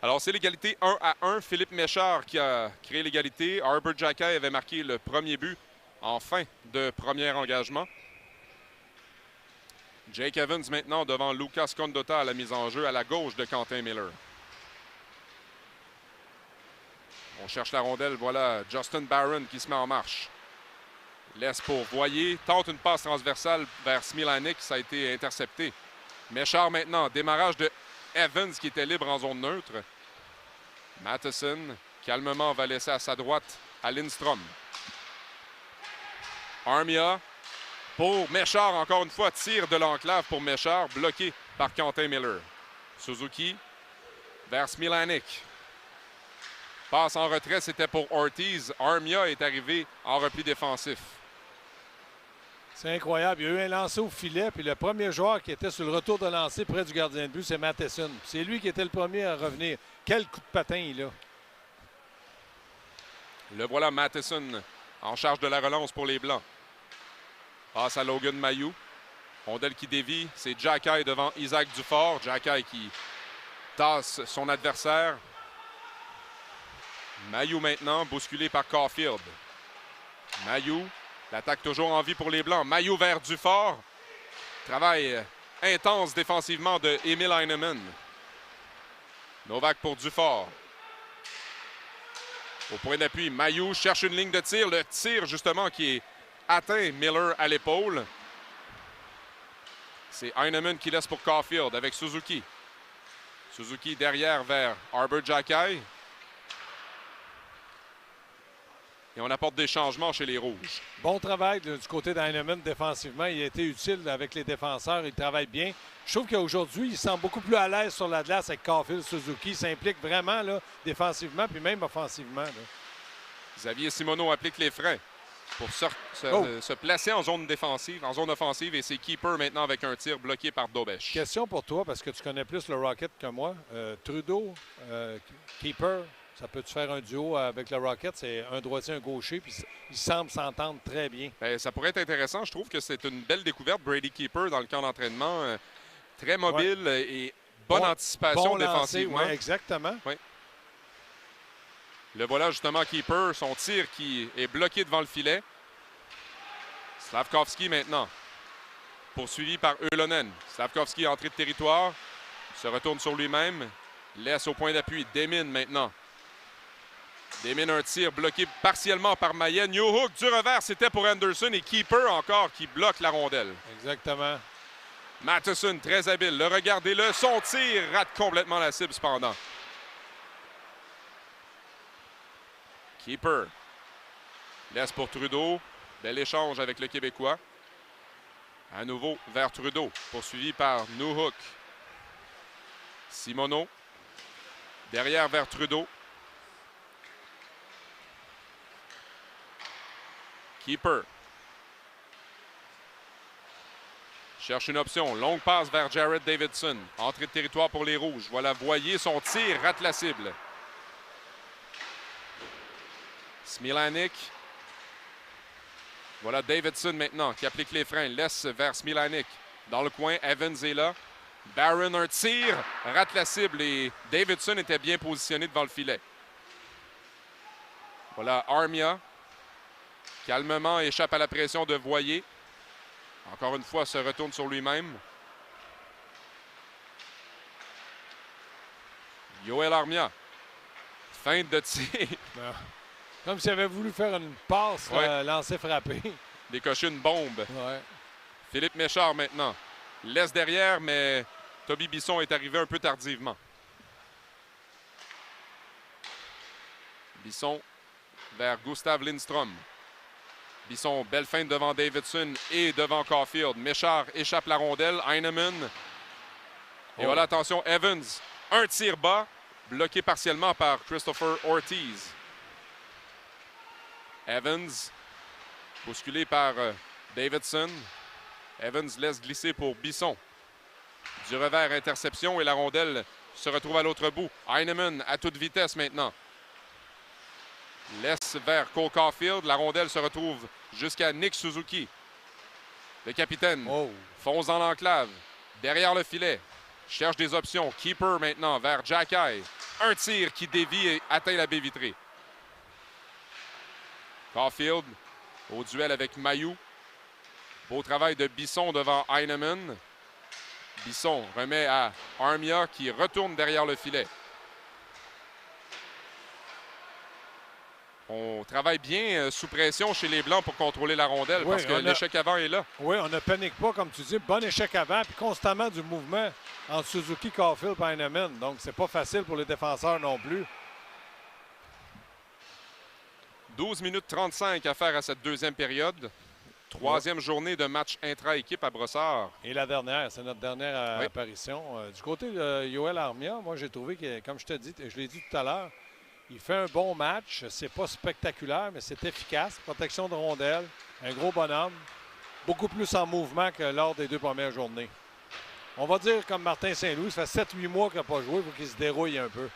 Alors, c'est l'égalité 1-1. Philippe Méchard qui a créé l'égalité. Arber Xhekaj avait marqué le premier but en fin de premier engagement. Jake Evans maintenant devant Lucas Condotta à la mise en jeu à la gauche de Quentin Miller. On cherche la rondelle. Voilà Justin Barron qui se met en marche. Laisse pour Voyer. Tente une passe transversale vers Smilanic. Ça a été intercepté. Méchard maintenant. Démarrage de Evans qui était libre en zone neutre. Matheson, calmement, va laisser à sa droite à Lindstrom. Armia pour Méchard, encore une fois, tir de l'enclave pour Méchard, bloqué par Quentin Miller. Suzuki vers Smilanic. Passe en retrait, c'était pour Ortiz. Armia est arrivé en repli défensif. C'est incroyable. Il y a eu un lancer au filet, puis le premier joueur qui était sur le retour de lancer près du gardien de but, c'est Matheson. C'est lui qui était le premier à revenir. Quel coup de patin il a. Le voilà Matheson en charge de la relance pour les Blancs. Passe à Logan Mailloux. Rondelle qui dévie. C'est Xhekaj devant Isaac Dufort. Xhekaj qui tasse son adversaire. Mailloux maintenant, bousculé par Caulfield. Mailloux. L'attaque toujours en vie pour les Blancs. Mailloux vers Dufort. Travail intense défensivement de Emil Heinemann. Novak pour Dufort. Au point d'appui, Mailloux cherche une ligne de tir. Le tir, justement, qui est atteint Miller à l'épaule. C'est Heinemann qui laisse pour Caulfield avec Suzuki. Suzuki derrière vers Arber Xhekaj. Et on apporte des changements chez les Rouges. Bon travail du côté d'Heinemann défensivement. Il a été utile avec les défenseurs. Il travaille bien. Je trouve qu'aujourd'hui, il semble beaucoup plus à l'aise sur la glace avec Caulfield, Suzuki. Il s'implique vraiment là, défensivement puis même offensivement. Là. Xavier Simoneau applique les freins pour se placer en zone défensive, en zone offensive. Et c'est Keeper maintenant avec un tir bloqué par Dobesch. Question pour toi, parce que tu connais plus le Rocket que moi. Trudeau, Keeper, ça peut-tu faire un duo avec le Rocket? C'est un droitier, un gaucher, puis ils semblent s'entendre très bien. Bien, ça pourrait être intéressant. Je trouve que c'est une belle découverte. Brady Keeper dans le camp d'entraînement. Très mobile et bonne anticipation défensivement. Ouais, exactement. Ouais. Le voilà justement Keeper. Son tir qui est bloqué devant le filet. Slafkovský maintenant. Poursuivi par Ylönen. Slafkovský entrée de territoire. Se retourne sur lui-même. Laisse au point d'appui. Demin maintenant. Demin un tir bloqué partiellement par Maillet. Newhook du revers, c'était pour Anderson. Et Keeper encore qui bloque la rondelle. Exactement. Matheson, très habile. Le regardez-le. Son tir rate complètement la cible cependant. Keeper. Laisse pour Trudeau. Bel échange avec le Québécois. À nouveau vers Trudeau. Poursuivi par Newhook. Simoneau. Derrière vers Trudeau. Keeper. Cherche une option. Longue passe vers Jared Davidson. Entrée de territoire pour les Rouges. Voilà Voyer. Son tir rate la cible. Smilanic. Voilà Davidson maintenant qui applique les freins. Laisse vers Smilanic. Dans le coin, Evans est là. Barron, un tir. Rate la cible et Davidson était bien positionné devant le filet. Voilà Armia. Calmement échappe à la pression de Voyer. Encore une fois, se retourne sur lui-même. Yoel Armia. Feinte de tir. Comme s'il avait voulu faire une passe, lancer frappé. Décocher une bombe. Ouais. Philippe Méchard maintenant. Laisse derrière, mais Toby Bisson est arrivé un peu tardivement. Bisson vers Gustav Lindstrom. Bisson, belle feinte devant Davidson et devant Caulfield. Méchard échappe la rondelle. Heinemann. Et voilà, attention, Evans. Un tir bas, bloqué partiellement par Christopher Ortiz. Evans, bousculé par Davidson. Evans laisse glisser pour Bisson. Du revers, interception et la rondelle se retrouve à l'autre bout. Heinemann à toute vitesse maintenant. Laisse vers Cole Caulfield. La rondelle se retrouve jusqu'à Nick Suzuki. Le capitaine fonce dans l'enclave. Derrière le filet. Cherche des options. Keeper maintenant vers Jacky. Un tir qui dévie et atteint la baie vitrée. Caulfield au duel avec Mailloux. Beau travail de Bisson devant Heinemann. Bisson remet à Armia qui retourne derrière le filet. On travaille bien sous pression chez les Blancs pour contrôler la rondelle parce que l'échec avant est là. Oui, on ne panique pas, comme tu dis. Bon échec avant, puis constamment du mouvement entre Suzuki, Caulfield et Heinemann. Donc, c'est pas facile pour les défenseurs non plus. 12 minutes 35 à faire à cette deuxième période. Troisième journée de match intra-équipe à Brossard. Et la dernière, c'est notre dernière apparition. Du côté de Yoel Armia, moi, j'ai trouvé que, comme je te dis, je l'ai dit tout à l'heure, il fait un bon match. C'est pas spectaculaire, mais c'est efficace. Protection de rondelle, un gros bonhomme. Beaucoup plus en mouvement que lors des deux premières journées. On va dire comme Martin Saint-Louis, ça fait 7-8 mois qu'il n'a pas joué pour qu'il se dérouille un peu.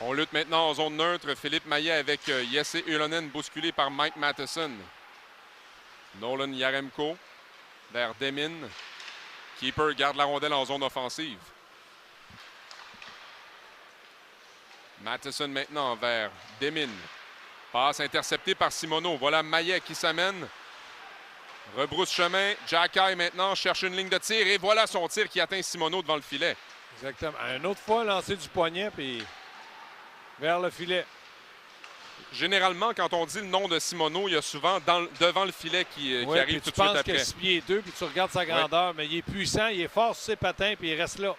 On lutte maintenant en zone neutre. Philippe Maillet avec Jesse Ulonen bousculé par Mike Matheson. Nolan Yaremko vers Demin. Keeper garde la rondelle en zone offensive. Matheson maintenant vers Demin. Passe interceptée par Simoneau. Voilà Maillet qui s'amène. Rebrousse chemin. Jacky maintenant cherche une ligne de tir. Et voilà son tir qui atteint Simoneau devant le filet. Exactement. Une autre fois, lancé du poignet, puis vers le filet. Généralement, quand on dit le nom de Simoneau, il y a souvent devant le filet qui arrive tout de suite après. Tu penses qu'il a 6 pieds 2, puis tu regardes sa grandeur, mais il est puissant, il est fort sur ses patins, puis il reste là.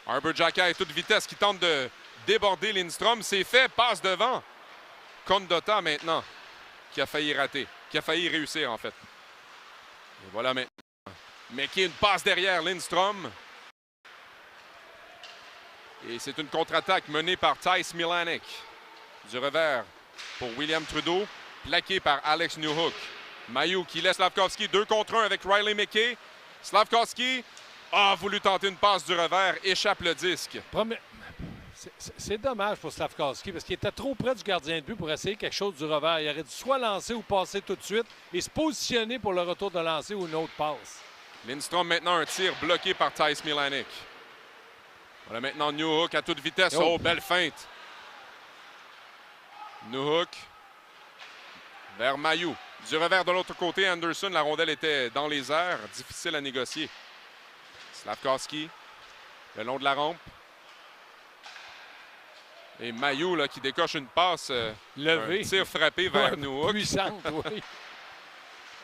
Arbor Jacky à toute vitesse qui tente de déborder Lindstrom. C'est fait, passe devant. Condotta maintenant, qui a failli rater, qui a failli réussir en fait. Et voilà maintenant. Mais qui une passe derrière Lindstrom. Et c'est une contre-attaque menée par Theis Milanek. Du revers pour William Trudeau, plaqué par Alex Newhook. Mailloux qui laisse Slavkovski 2 contre 1 avec Riley McKay. Slavkovski a voulu tenter une passe du revers, échappe le disque. C'est dommage pour Slavkovski parce qu'il était trop près du gardien de but pour essayer quelque chose du revers. Il aurait dû soit lancer ou passer tout de suite et se positionner pour le retour de lancer ou une autre passe. Lindstrom maintenant un tir bloqué par Theis Milanek. Voilà maintenant Newhook à toute vitesse. Oh, belle feinte. Newhook vers Mailloux. Du revers de l'autre côté, Anderson, la rondelle était dans les airs. Difficile à négocier. Slavkovski, le long de la rampe. Et Mailloux là, qui décoche une passe. Levé. Un tir frappé vers Newhook. Puissante, oui.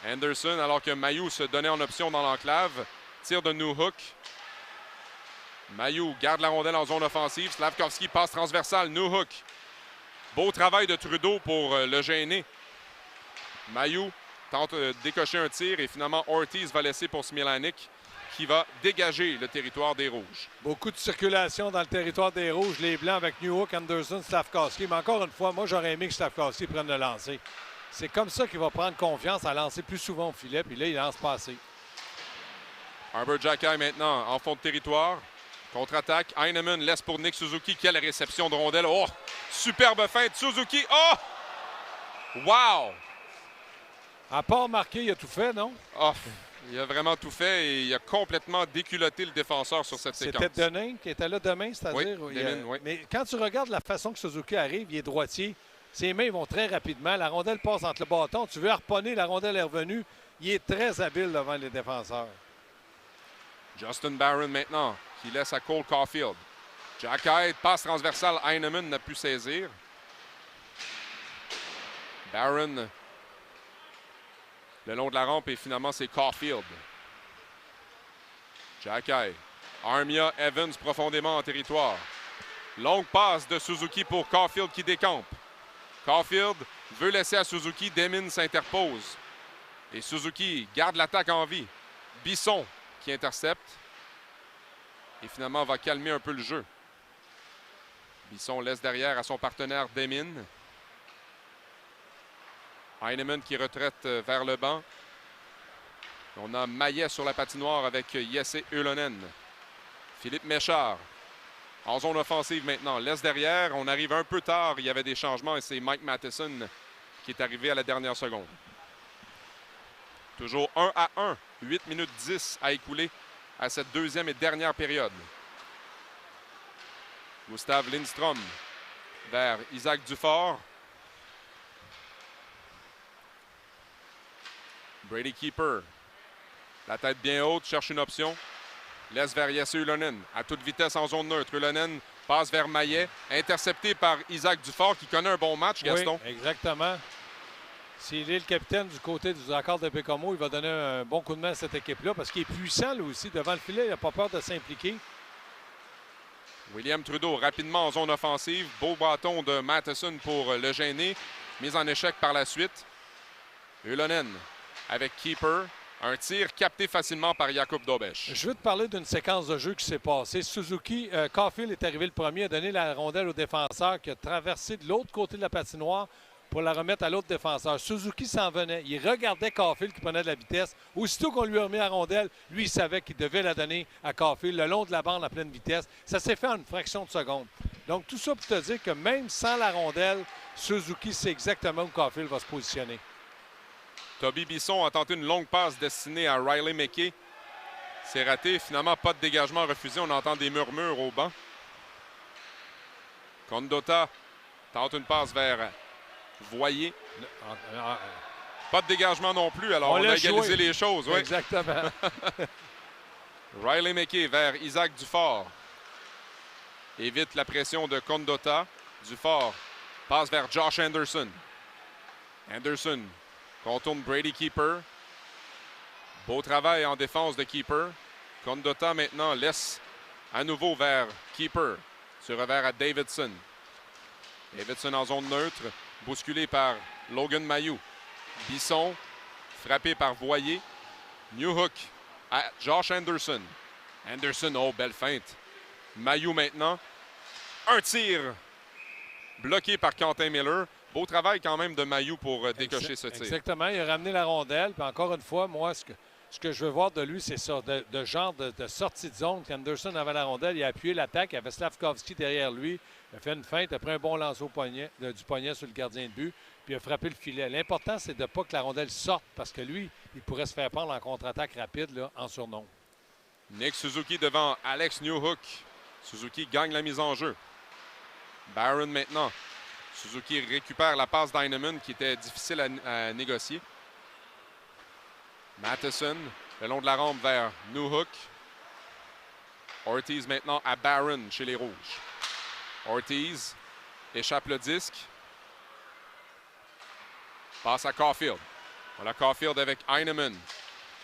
Anderson, alors que Mailloux se donnait en option dans l'enclave. Tir de Newhook. Mailloux garde la rondelle en zone offensive. Slavkovski passe transversale. Newhook. Beau travail de Trudeau pour le gêner. Mailloux tente de décocher un tir et finalement Ortiz va laisser pour Smilanik qui va dégager le territoire des Rouges. Beaucoup de circulation dans le territoire des Rouges. Les Blancs avec Newhook, Anderson, Slavkovski. Mais encore une fois, moi j'aurais aimé que Slavkovski prenne le lancer. C'est comme ça qu'il va prendre confiance à lancer plus souvent au filet. Puis là, il lance pas assez. Arbor Jacky maintenant en fond de territoire. Contre-attaque. Heinemann laisse pour Nick Suzuki. Quelle réception de rondelle. Oh! Superbe feinte. Suzuki. Oh! Wow! À part marquer, il a tout fait, non? Oh! Il a vraiment tout fait et il a complètement déculotté le défenseur sur cette séquence. C'était Denain qui était là demain, c'est-à-dire? Oui, Demin, oui. Mais quand tu regardes la façon que Suzuki arrive, il est droitier. Ses mains vont très rapidement. La rondelle passe entre le bâton. Tu veux harponner, la rondelle est revenue. Il est très habile devant les défenseurs. Justin Barron maintenant, qui laisse à Cole Caulfield. Jacky, passe transversale, Heinemann n'a pu saisir. Barron le long de la rampe et finalement c'est Caulfield. Jacky, Armia, Evans profondément en territoire. Longue passe de Suzuki pour Caulfield qui décampe. Caulfield veut laisser à Suzuki, Demmin s'interpose. Et Suzuki garde l'attaque en vie. Bisson qui intercepte. Et finalement va calmer un peu le jeu. Bisson laisse derrière à son partenaire Demmin. Heinemann qui retraite vers le banc. On a Maillet sur la patinoire avec Jesse Ylönen. Philippe Méchard en zone offensive maintenant. Laisse derrière. On arrive un peu tard. Il y avait des changements et c'est Mike Matheson qui est arrivé à la dernière seconde. Toujours 1-1. 8 minutes 10 à écouler à cette deuxième et dernière période. Gustav Lindstrom vers Isaac Dufort. Brady Keeper. La tête bien haute, cherche une option. Laisse vers Jesse Ylönen. À toute vitesse en zone neutre. Ylönen passe vers Maillet. Intercepté par Isaac Dufort qui connaît un bon match, Gaston. Oui, exactement. S'il est le capitaine du côté du Accord de Bécomo, il va donner un bon coup de main à cette équipe-là parce qu'il est puissant, lui aussi. Devant le filet, il n'a pas peur de s'impliquer. William Trudeau rapidement en zone offensive. Beau bâton de Matheson pour le gêner. Mise en échec par la suite. Ylönen avec Keeper. Un tir capté facilement par Jakub Dobeš. Je veux te parler d'une séquence de jeu qui s'est passée. Caulfield est arrivé le premier à donner la rondelle au défenseur qui a traversé de l'autre côté de la patinoire pour la remettre à l'autre défenseur. Suzuki s'en venait. Il regardait Caulfield qui prenait de la vitesse. Aussitôt qu'on lui a remis la rondelle, lui, il savait qu'il devait la donner à Caulfield le long de la bande à pleine vitesse. Ça s'est fait en une fraction de seconde. Donc, tout ça pour te dire que même sans la rondelle, Suzuki sait exactement où Caulfield va se positionner. Toby Bisson a tenté une longue passe destinée à Riley McKay. C'est raté. Finalement, pas de dégagement refusé. On entend des murmures au banc. Condota tente une passe vers Voyer. Pas de dégagement non plus. Alors, on a égalisé les choses. Oui. Exactement. Riley McKay vers Isaac Dufort. Évite la pression de Condota. Dufort passe vers Josh Anderson. Anderson contourne Brady Keeper. Beau travail en défense de Keeper. Condota maintenant laisse à nouveau vers Keeper. Sur revers à Davidson. Davidson en zone neutre. Bousculé par Logan Mailloux. Bisson frappé par Voyer. Newhook à Josh Anderson. Anderson, oh, belle feinte. Mailloux maintenant. Un tir bloqué par Quentin Miller. Beau travail quand même de Mailloux pour décocher ce tir. Exactement. Il a ramené la rondelle. Puis encore une fois, moi, ce que je veux voir de lui, c'est ça, de genre de sortie de zone. Quand Anderson avait la rondelle, il a appuyé l'attaque. Il y avait Slavkovski derrière lui. Il a fait une feinte après un bon lancer au poignet, du poignet sur le gardien de but. Puis il a frappé le filet. L'important, c'est de ne pas que la rondelle sorte parce que lui, il pourrait se faire prendre en contre-attaque rapide là, en surnom. Nick Suzuki devant Alex Newhook. Suzuki gagne la mise en jeu. Barron maintenant. Suzuki récupère la passe d'Heinemann qui était difficile à négocier. Matheson, le long de la rampe vers Newhook. Ortiz maintenant à Barron chez les Rouges. Ortiz échappe le disque. Passe à Caulfield. Voilà Caulfield avec Heinemann.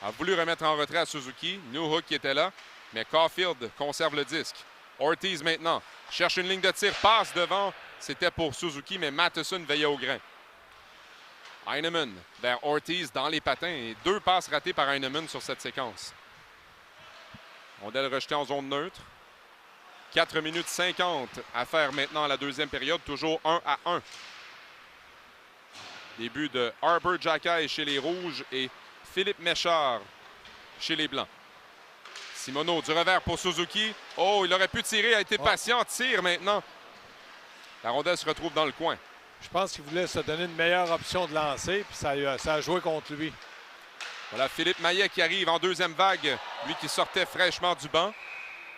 A voulu remettre en retrait à Suzuki. Newhook qui était là, mais Caulfield conserve le disque. Ortiz maintenant cherche une ligne de tir, passe devant. C'était pour Suzuki, mais Matheson veillait au grain. Heinemann vers Ortiz dans les patins et 2 passes ratées par Heinemann sur cette séquence. Rondelle rejetée en zone neutre. 4 minutes 50 à faire maintenant à la deuxième période, toujours 1-1. Début de Harper Jacky chez les Rouges et Philippe Méchard chez les Blancs. Simoneau du revers pour Suzuki. Oh, il aurait pu tirer, a été patient, tire maintenant. La rondelle se retrouve dans le coin. Je pense qu'il voulait se donner une meilleure option de lancer, puis ça a joué contre lui. Voilà Philippe Maillet qui arrive en deuxième vague, lui qui sortait fraîchement du banc.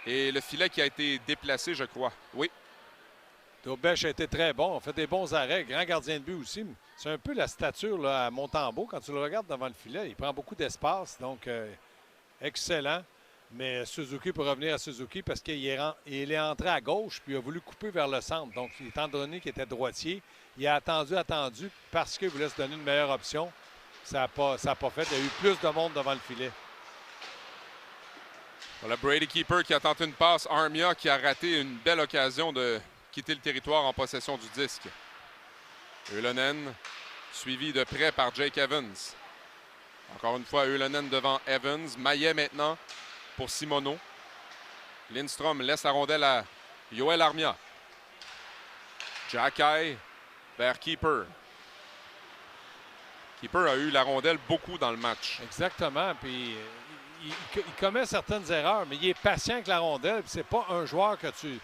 Et le filet qui a été déplacé, je crois. Oui. Dobeš a été très bon, a fait des bons arrêts, grand gardien de but aussi. C'est un peu la stature là, à Montembeault. Quand tu le regardes devant le filet, il prend beaucoup d'espace, donc excellent. Mais Suzuki, pour revenir à Suzuki, parce qu'il est entré à gauche, puis il a voulu couper vers le centre. Donc, étant donné qu'il était droitier, il a attendu, parce qu'il voulait se donner une meilleure option. Ça n'a pas fait. Il y a eu plus de monde devant le filet. Voilà Brady Keeper qui a tenté une passe. Armia qui a raté une belle occasion de quitter le territoire en possession du disque. Ylönen, suivi de près par Jake Evans. Encore une fois, Ylönen devant Evans. Maillet maintenant pour Simoneau. Lindstrom laisse la rondelle à Yoel Armia. Xhekaj vers Keeper. Keeper a eu la rondelle beaucoup dans le match. Exactement. Puis il commet certaines erreurs, mais il est patient avec la rondelle. C'est pas un joueur que tu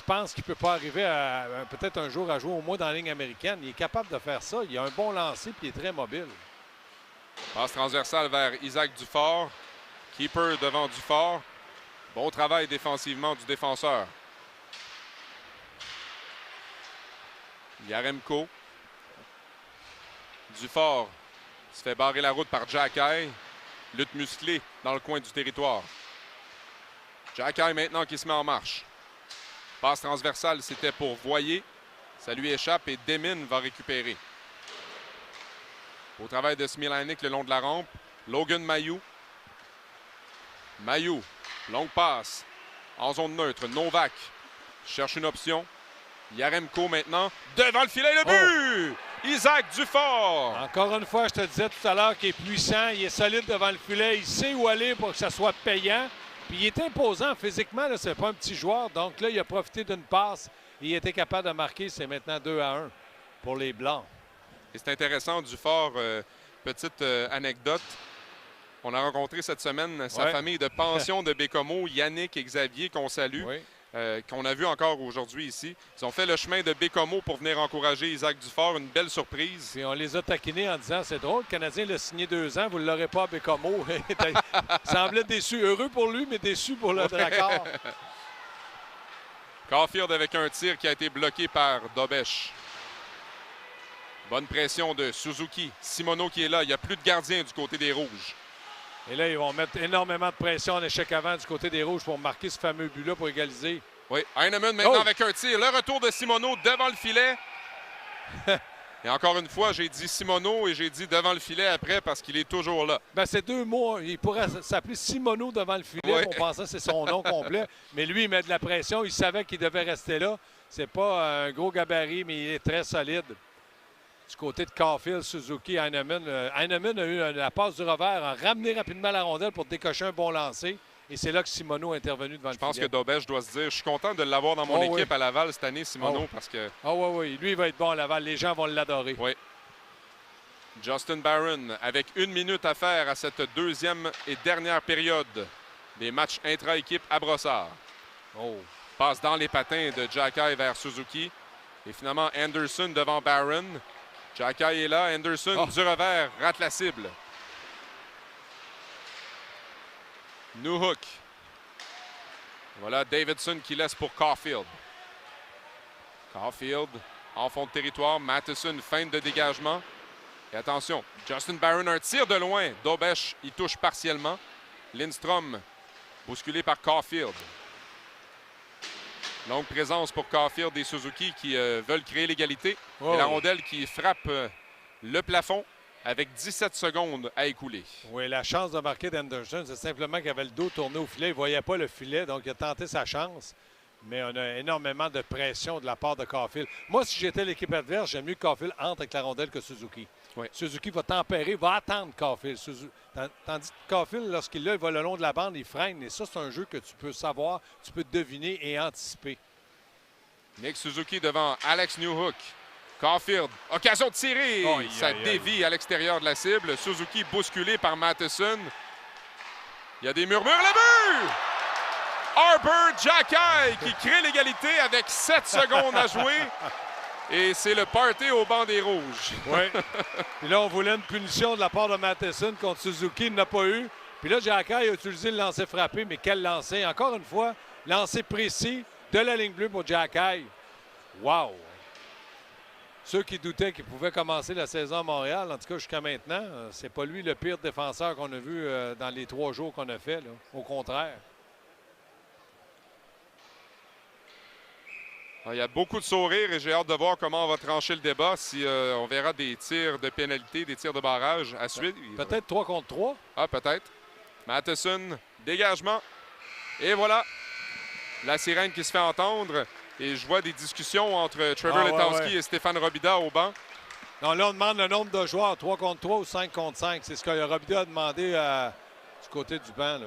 penses qu'il ne peut pas arriver à peut-être un jour à jouer au moins dans la ligne américaine. Il est capable de faire ça. Il a un bon lancer puis il est très mobile. Passe transversale vers Isaac Dufort. Keeper devant Dufort. Bon travail défensivement du défenseur. Yaremko. Dufort se fait barrer la route par Xhekaj. Lutte musclée dans le coin du territoire. Xhekaj maintenant qui se met en marche. Passe transversale, c'était pour Voyer. Ça lui échappe et Demine va récupérer. Au travail de Smilanic le long de la rampe. Logan Mailloux. Mailloux, longue passe. En zone neutre, Novak cherche une option. Yaremko maintenant, devant le filet, le but! Isaac Dufort! Encore une fois, je te disais tout à l'heure qu'il est puissant, il est solide devant le filet, il sait où aller pour que ça soit payant. Puis il est imposant physiquement, ce n'est pas un petit joueur. Donc là, il a profité d'une passe et il était capable de marquer. C'est maintenant 2-1 pour les Blancs. Et c'est intéressant, Dufort, petite anecdote. On a rencontré cette semaine sa famille de pension de Bécomo, Yannick et Xavier, qu'on salue, qu'on a vu encore aujourd'hui ici. Ils ont fait le chemin de Bécomo pour venir encourager Isaac Dufort. Une belle surprise. Et on les a taquinés en disant, c'est drôle, le Canadien l'a signé 2 ans, vous ne l'aurez pas à Bécomo. Il semblait déçu. Heureux pour lui, mais déçu pour le Dracard. Caulfield avec un tir qui a été bloqué par Dobesch. Bonne pression de Suzuki. Simoneau qui est là. Il n'y a plus de gardien du côté des Rouges. Et là, ils vont mettre énormément de pression en échec avant du côté des Rouges pour marquer ce fameux but-là pour égaliser. Oui, Heinemann maintenant avec un tir. Le retour de Simoneau devant le filet. Et encore une fois, j'ai dit Simoneau et j'ai dit devant le filet après parce qu'il est toujours là. Ben, c'est 2 mots. Il pourrait s'appeler Simoneau devant le filet. On pensait que c'est son nom complet. Mais lui, il met de la pression. Il savait qu'il devait rester là. C'est pas un gros gabarit, mais il est très solide. Du côté de Caulfield, Suzuki, Heinemann. Heinemann a eu la passe du revers, a ramené rapidement la rondelle pour décocher un bon lancer. Et c'est là que Simoneau est intervenu devant le filet. Je pense que Dobesch doit se dire, je suis content de l'avoir dans mon équipe à Laval cette année, Simoneau, parce que... oui. Lui, il va être bon à Laval. Les gens vont l'adorer. Oui. Justin Barron, avec 1 minute à faire à cette deuxième et dernière période des matchs intra-équipe à Brossard. Passe dans les patins de Xhekaj vers Suzuki. Et finalement, Anderson devant Barron. Xhekaj est là. Anderson du revers rate la cible. Newhook. Voilà Davidson qui laisse pour Caulfield. Caulfield en fond de territoire. Matheson, feinte de dégagement. Et attention, Justin Barron, un tir de loin. Dobesch, il touche partiellement. Lindstrom, bousculé par Caulfield. Longue présence pour Caulfield et Suzuki qui veulent créer l'égalité. Et la rondelle qui frappe le plafond avec 17 secondes à écouler. Oui, la chance de marquer d'Anderson, c'est simplement qu'il avait le dos tourné au filet. Il ne voyait pas le filet, donc il a tenté sa chance. Mais on a énormément de pression de la part de Caulfield. Moi, si j'étais l'équipe adverse, j'aime mieux que Caulfield entre avec la rondelle que Suzuki. Suzuki va tempérer, va attendre Caulfield. Tandis que Caulfield, lorsqu'il l'a, il va le long de la bande, il freine. Et ça, c'est un jeu que tu peux savoir, tu peux deviner et anticiper. Nick Suzuki devant Alex Newhook. Caulfield, occasion de tirer. Ça dévie à l'extérieur de la cible. Suzuki bousculé par Matheson. Il y a des murmures. Le but! Harper Xhekaj qui crée l'égalité avec 7 secondes à jouer. Et c'est le party au banc des Rouges. Oui. Puis là, on voulait une punition de la part de Matheson contre Suzuki. Il n'a pas eu. Puis là, Xhekaj a utilisé le lancer frappé. Mais quel lancer! Encore une fois, lancer précis de la ligne bleue pour Xhekaj. Wow! Ceux qui doutaient qu'il pouvait commencer la saison à Montréal, en tout cas jusqu'à maintenant, c'est pas lui le pire défenseur qu'on a vu dans les 3 jours qu'on a fait. Là. Au contraire. Il y a beaucoup de sourires et j'ai hâte de voir comment on va trancher le débat. Si on verra des tirs de pénalité, des tirs de barrage à suivre. Peut-être 3 contre 3. Ah, peut-être. Matheson, dégagement. Et voilà. La sirène qui se fait entendre. Et je vois des discussions entre Trevor Letowski et Stéphane Robida au banc. Non, là, on demande le nombre de joueurs, 3 contre 3 ou 5 contre 5. C'est ce que Robida a demandé du côté du banc. Là.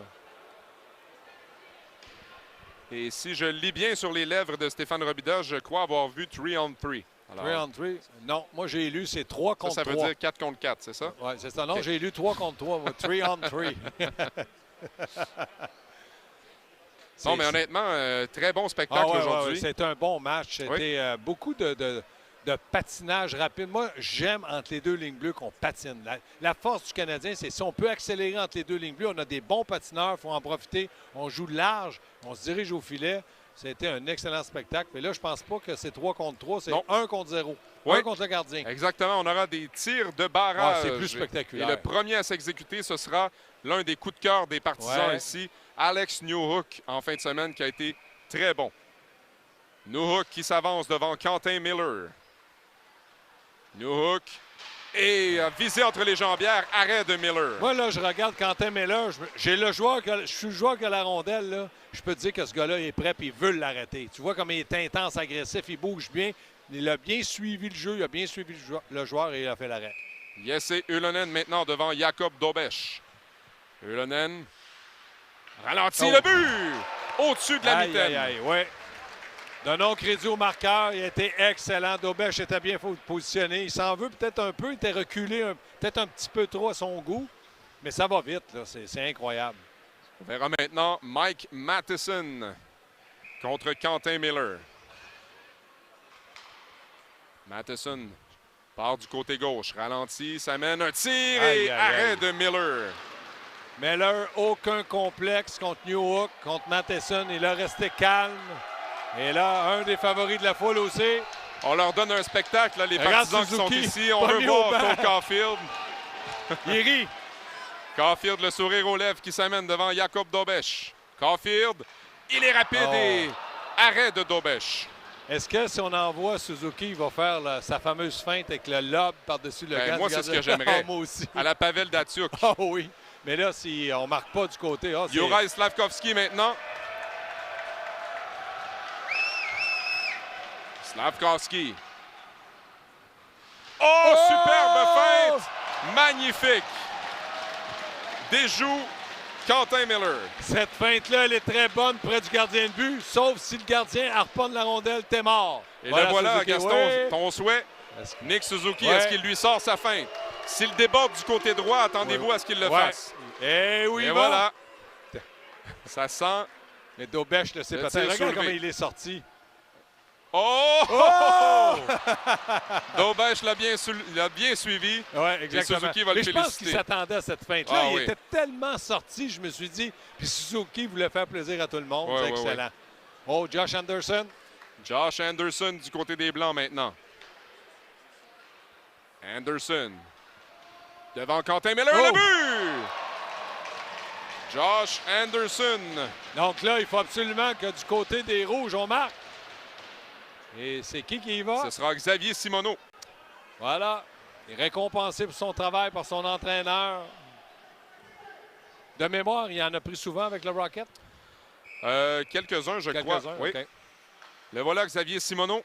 Et si je lis bien sur les lèvres de Stéphane Robida, je crois avoir vu 3 on 3. 3 on 3? Non, moi j'ai lu c'est 3 contre 3. Ça veut dire 4 contre 4, c'est ça? Oui, c'est ça. Non, j'ai lu 3 contre 3. 3 on 3. Non, mais honnêtement, très bon spectacle aujourd'hui. C'était un bon match. C'était beaucoup de patinage rapide. Moi, j'aime entre les deux lignes bleues qu'on patine. La force du Canadien, c'est si on peut accélérer entre les deux lignes bleues, on a des bons patineurs, il faut en profiter. On joue large, on se dirige au filet. C'était un excellent spectacle. Mais là, je pense pas que c'est 3 contre 3, c'est 1 contre 0. Oui. 1 contre le gardien. Exactement, on aura des tirs de barrage. C'est plus spectaculaire. Et le premier à s'exécuter, ce sera l'un des coups de cœur des partisans ici, Alex Newhook, en fin de semaine, qui a été très bon. Newhook qui s'avance devant Quentin Miller. Newhook et visé entre les jambières, arrêt de Miller. Moi, là, je regarde Quentin Miller. Je suis le joueur qui a la rondelle. Là. Je peux te dire que ce gars-là est prêt et il veut l'arrêter. Tu vois comme il est intense, agressif, il bouge bien. Il a bien suivi le jeu, il a bien suivi le joueur et il a fait l'arrêt. Jesse Ylönen maintenant devant Jacob Dobeš. Ylönen ralentit le but au-dessus de la mitaine. Ouais. Donnons crédit au marqueur. Il a été excellent. Dobeš était bien positionné. Il s'en veut peut-être un peu. Il était reculé peut-être un petit peu trop à son goût. Mais ça va vite. C'est incroyable. On verra maintenant Mike Matheson contre Quentin Miller. Matheson part du côté gauche. Ralentit. Ça mène un tir et arrêt de Miller. Miller, aucun complexe contre Newhook, contre Matheson. Il a resté calme. Et là, un des favoris de la foule aussi. On leur donne un spectacle, là, les partisans qui sont ici. On veut voir Cole Caulfield. Il rit. Caulfield, le sourire aux lèvres, qui s'amène devant Jacob Dobeš. Caulfield, il est rapide et arrêt de Dobeš. Est-ce que si on envoie Suzuki, il va faire sa fameuse feinte avec le lob par-dessus le gars? Moi, c'est ce que j'aimerais. Moi aussi. À la Pavel Datsyuk. Ah oui. Mais là, si on ne marque pas du côté... Juraj Slafkovský maintenant. Slafkovský. Oh, superbe feinte! Magnifique! Déjoue Quentin Miller. Cette feinte-là, elle est très bonne près du gardien de but, sauf si le gardien harponne la rondelle, t'es mort. Et voilà, le voilà, Suzuki, Gaston, ton souhait. Nick Suzuki, est-ce qu'il lui sort sa feinte? S'il déborde du côté droit, attendez-vous à ce qu'il le fasse. Et oui, et voilà. Ça sent... Mais Dobeš le sait peut-être. Regarde comment il est sorti. Oh! Dobeš l'a bien suivi. Oui, exactement. Et Suzuki va le féliciter. Je pense qu'il s'attendait à cette feinte-là. Il était tellement sorti, je me suis dit. Puis Suzuki voulait faire plaisir à tout le monde. C'est excellent. Oh, Josh Anderson. Josh Anderson du côté des Blancs maintenant. Anderson. Devant Quentin Miller, le but! Josh Anderson. Donc là, il faut absolument que du côté des Rouges, on marque. Et c'est qui y va? Ce sera Xavier Simoneau. Voilà. Il est récompensé pour son travail par son entraîneur. De mémoire, il en a pris souvent avec le Rocket? Quelques-uns, je crois. Oui. Okay. Le voilà, Xavier Simoneau.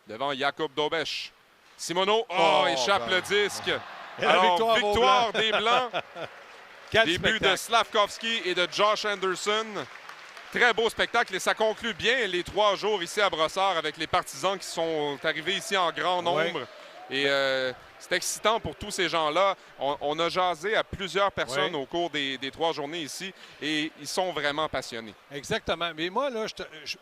Devant Jacob Dobeš. Simoneau, échappe le disque. Alors, victoire des Blancs. Des buts de Slafkovský et de Josh Anderson. Très beau spectacle et ça conclut bien les 3 jours ici à Brossard avec les partisans qui sont arrivés ici en grand nombre. Et c'est excitant pour tous ces gens-là. On a jasé à plusieurs personnes au cours des 3 journées ici et ils sont vraiment passionnés. Exactement. Mais moi, là,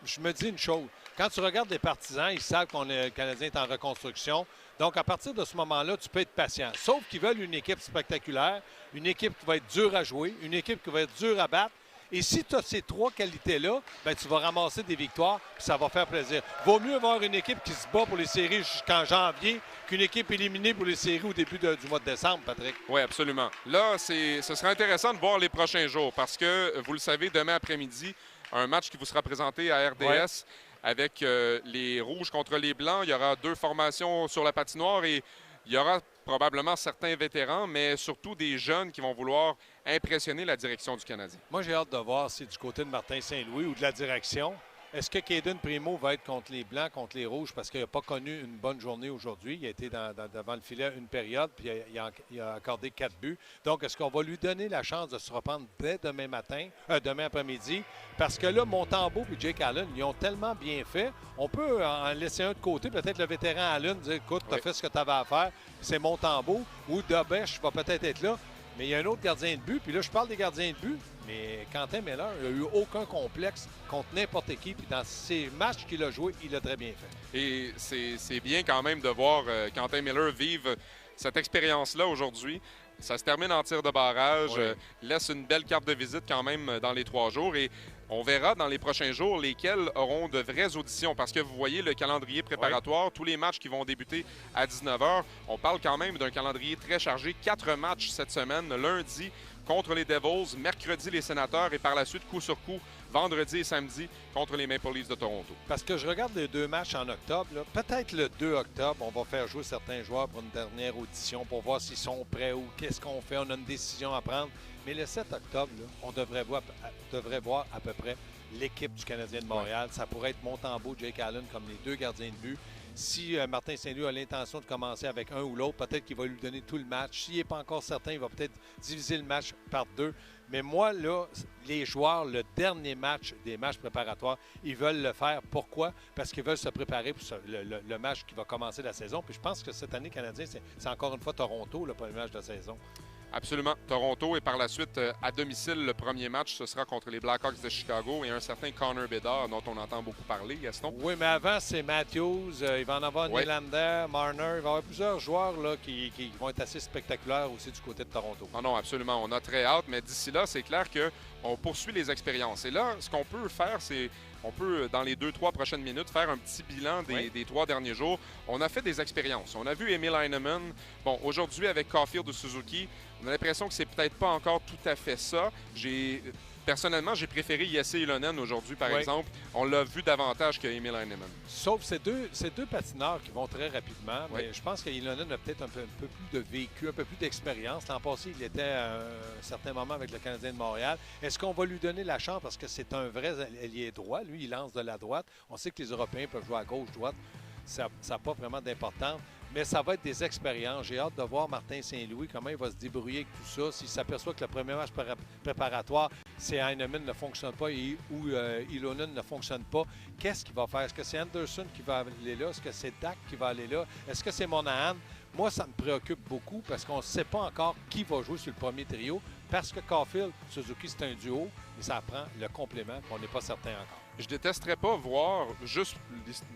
je me dis une chose. Quand tu regardes les partisans, ils savent que le Canadien est en reconstruction. Donc, à partir de ce moment-là, tu peux être patient. Sauf qu'ils veulent une équipe spectaculaire, une équipe qui va être dure à jouer, une équipe qui va être dure à battre. Et si tu as ces 3 qualités-là, ben, tu vas ramasser des victoires, puis ça va faire plaisir. Vaut mieux avoir une équipe qui se bat pour les séries jusqu'en janvier qu'une équipe éliminée pour les séries au début du mois de décembre, Patrick. Oui, absolument. Là, ce serait intéressant de voir les prochains jours parce que, vous le savez, demain après-midi, un match qui vous sera présenté à RDS avec les Rouges contre les Blancs. Il y aura 2 formations sur la patinoire et il y aura probablement certains vétérans, mais surtout des jeunes qui vont vouloir impressionner la direction du Canadien. Moi, j'ai hâte de voir si du côté de Martin Saint-Louis ou de la direction, est-ce que Caden Primo va être contre les Blancs, contre les Rouges, parce qu'il n'a pas connu une bonne journée aujourd'hui. Il a été devant le filet une période, puis il a accordé 4 buts. Donc, est-ce qu'on va lui donner la chance de se reprendre dès demain après-midi? Parce que là, Montembeault et Jake Allen, ils ont tellement bien fait. On peut en laisser un de côté, peut-être le vétéran Allen, dire écoute, tu as fait ce que tu avais à faire, c'est Montembeault, ou Dobèche va peut-être être là. Mais il y a un autre gardien de but, puis là, je parle des gardiens de but, mais Quentin Miller, il n'a eu aucun complexe contre n'importe qui, puis dans ces matchs qu'il a joués, il a très bien fait. Et c'est bien quand même de voir Quentin Miller vivre cette expérience-là aujourd'hui. Ça se termine en tir de barrage, laisse une belle carte de visite quand même dans les 3 jours et on verra dans les prochains jours lesquels auront de vraies auditions parce que vous voyez le calendrier préparatoire, tous les matchs qui vont débuter à 19h. On parle quand même d'un calendrier très chargé. 4 matchs cette semaine, lundi contre les Devils, mercredi les Sénateurs et par la suite coup sur coup vendredi et samedi contre les Maple Leafs de Toronto. Parce que je regarde les 2 matchs en octobre. Peut-être le 2 octobre, on va faire jouer certains joueurs pour une dernière audition pour voir s'ils sont prêts ou qu'est-ce qu'on fait. On a une décision à prendre. Mais le 7 octobre, là, on devrait voir à peu près l'équipe du Canadien de Montréal. Ça pourrait être Montembeault, Jake Allen comme les 2 gardiens de but. Si Martin Saint-Louis a l'intention de commencer avec un ou l'autre, peut-être qu'il va lui donner tout le match. S'il n'est pas encore certain, il va peut-être diviser le match par 2. Mais moi, là, les joueurs, le dernier match des matchs préparatoires, ils veulent le faire. Pourquoi? Parce qu'ils veulent se préparer pour le match qui va commencer la saison. Puis je pense que cette année, Canadien, c'est encore une fois Toronto, le premier match de la saison. Absolument. Toronto et par la suite, à domicile, le premier match, ce sera contre les Blackhawks de Chicago et un certain Connor Bedard dont on entend beaucoup parler, Gaston. Oui, mais avant, c'est Matthews, il va en avoir Nylander, Marner, il va y avoir plusieurs joueurs là, qui vont être assez spectaculaires aussi du côté de Toronto. Ah non, absolument. On a très hâte, mais d'ici là, c'est clair qu'on poursuit les expériences. Et là, ce qu'on peut faire, c'est on peut, dans les 2-3 prochaines minutes, faire un petit bilan des 3 derniers jours. On a fait des expériences. On a vu Emil Heinemann. Bon, aujourd'hui, avec Caulfield de Suzuki, on a l'impression que c'est peut-être pas encore tout à fait ça. Personnellement, j'ai préféré Jesse Ylonen aujourd'hui, par exemple. On l'a vu davantage que Emil Heinemann. Sauf ces deux patineurs qui vont très rapidement. Mais je pense que Ylonen a peut-être un peu plus de vécu, un peu plus d'expérience. L'an passé, il était à un certain moment avec le Canadien de Montréal. Est-ce qu'on va lui donner la chance parce que c'est un vrai ailier droit? Lui, il lance de la droite. On sait que les Européens peuvent jouer à gauche-droite. Ça n'a pas vraiment d'importance. Mais ça va être des expériences. J'ai hâte de voir Martin Saint-Louis, comment il va se débrouiller avec tout ça. S'il s'aperçoit que le premier match préparatoire, c'est Heinemann ne fonctionne pas ou Ylonen ne fonctionne pas, qu'est-ce qu'il va faire? Est-ce que c'est Anderson qui va aller là? Est-ce que c'est Dak qui va aller là? Est-ce que c'est Monahan? Moi, ça me préoccupe beaucoup parce qu'on ne sait pas encore qui va jouer sur le premier trio. Parce que Caulfield, Suzuki, c'est un duo, mais ça prend le complément, on n'est pas certain encore. Je détesterais pas voir juste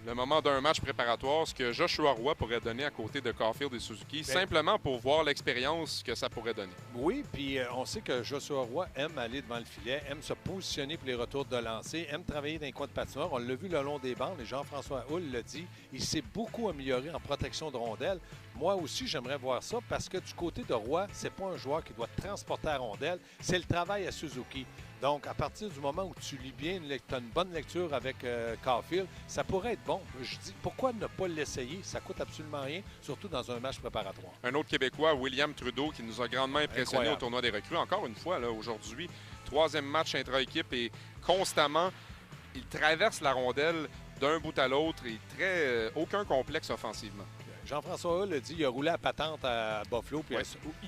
le moment d'un match préparatoire ce que Joshua Roy pourrait donner à côté de Caulfield et Suzuki, simplement pour voir l'expérience que ça pourrait donner. Oui, puis on sait que Joshua Roy aime aller devant le filet, aime se positionner pour les retours de lancer, aime travailler dans les coins de patinoire. On l'a vu le long des bandes, et Jean-François Houle l'a dit, il s'est beaucoup amélioré en protection de rondelles. Moi aussi, j'aimerais voir ça parce que du côté de Roy, c'est pas un joueur qui doit transporter la rondelle, c'est le travail à Suzuki. Donc, à partir du moment où tu lis bien, tu as une bonne lecture avec Caulfield, ça pourrait être bon. Je dis, pourquoi ne pas l'essayer? Ça coûte absolument rien, surtout dans un match préparatoire. Un autre Québécois, William Trudeau, qui nous a grandement impressionné au tournoi des recrues. Encore une fois, là, aujourd'hui, 3e match intra-équipe et constamment, il traverse la rondelle d'un bout à l'autre et aucun complexe offensivement. Jean-François Hull a dit qu'il a roulé à patente à Buffalo. Puis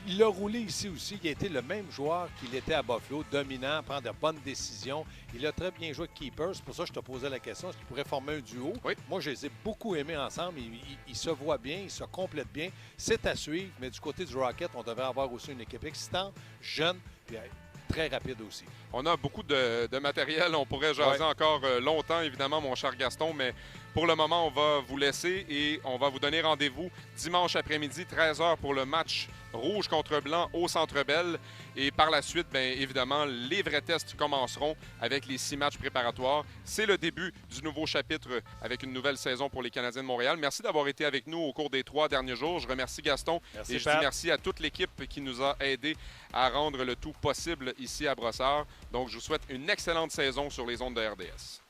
il l'a roulé ici aussi. Il a été le même joueur qu'il était à Buffalo, dominant, prend de bonnes décisions. Il a très bien joué avec Keeper. C'est pour ça que je te posais la question. Est-ce qu'il pourrait former un duo? Oui. Moi, je les ai beaucoup aimés ensemble. Ils se voient bien, ils se complètent bien. C'est à suivre, mais du côté du Rocket, on devrait avoir aussi une équipe excitante, jeune, puis très rapide aussi. On a beaucoup de matériel. On pourrait jaser encore longtemps, évidemment, mon cher Gaston, mais Pour le moment, on va vous laisser et on va vous donner rendez-vous dimanche après-midi, 13h pour le match rouge contre blanc au Centre Bell. Et par la suite, bien évidemment, les vrais tests commenceront avec les 6 matchs préparatoires. C'est le début du nouveau chapitre avec une nouvelle saison pour les Canadiens de Montréal. Merci d'avoir été avec nous au cours des 3 derniers jours. Je remercie Gaston et je dis merci à toute l'équipe qui nous a aidés à rendre le tout possible ici à Brossard. Donc, je vous souhaite une excellente saison sur les ondes de RDS.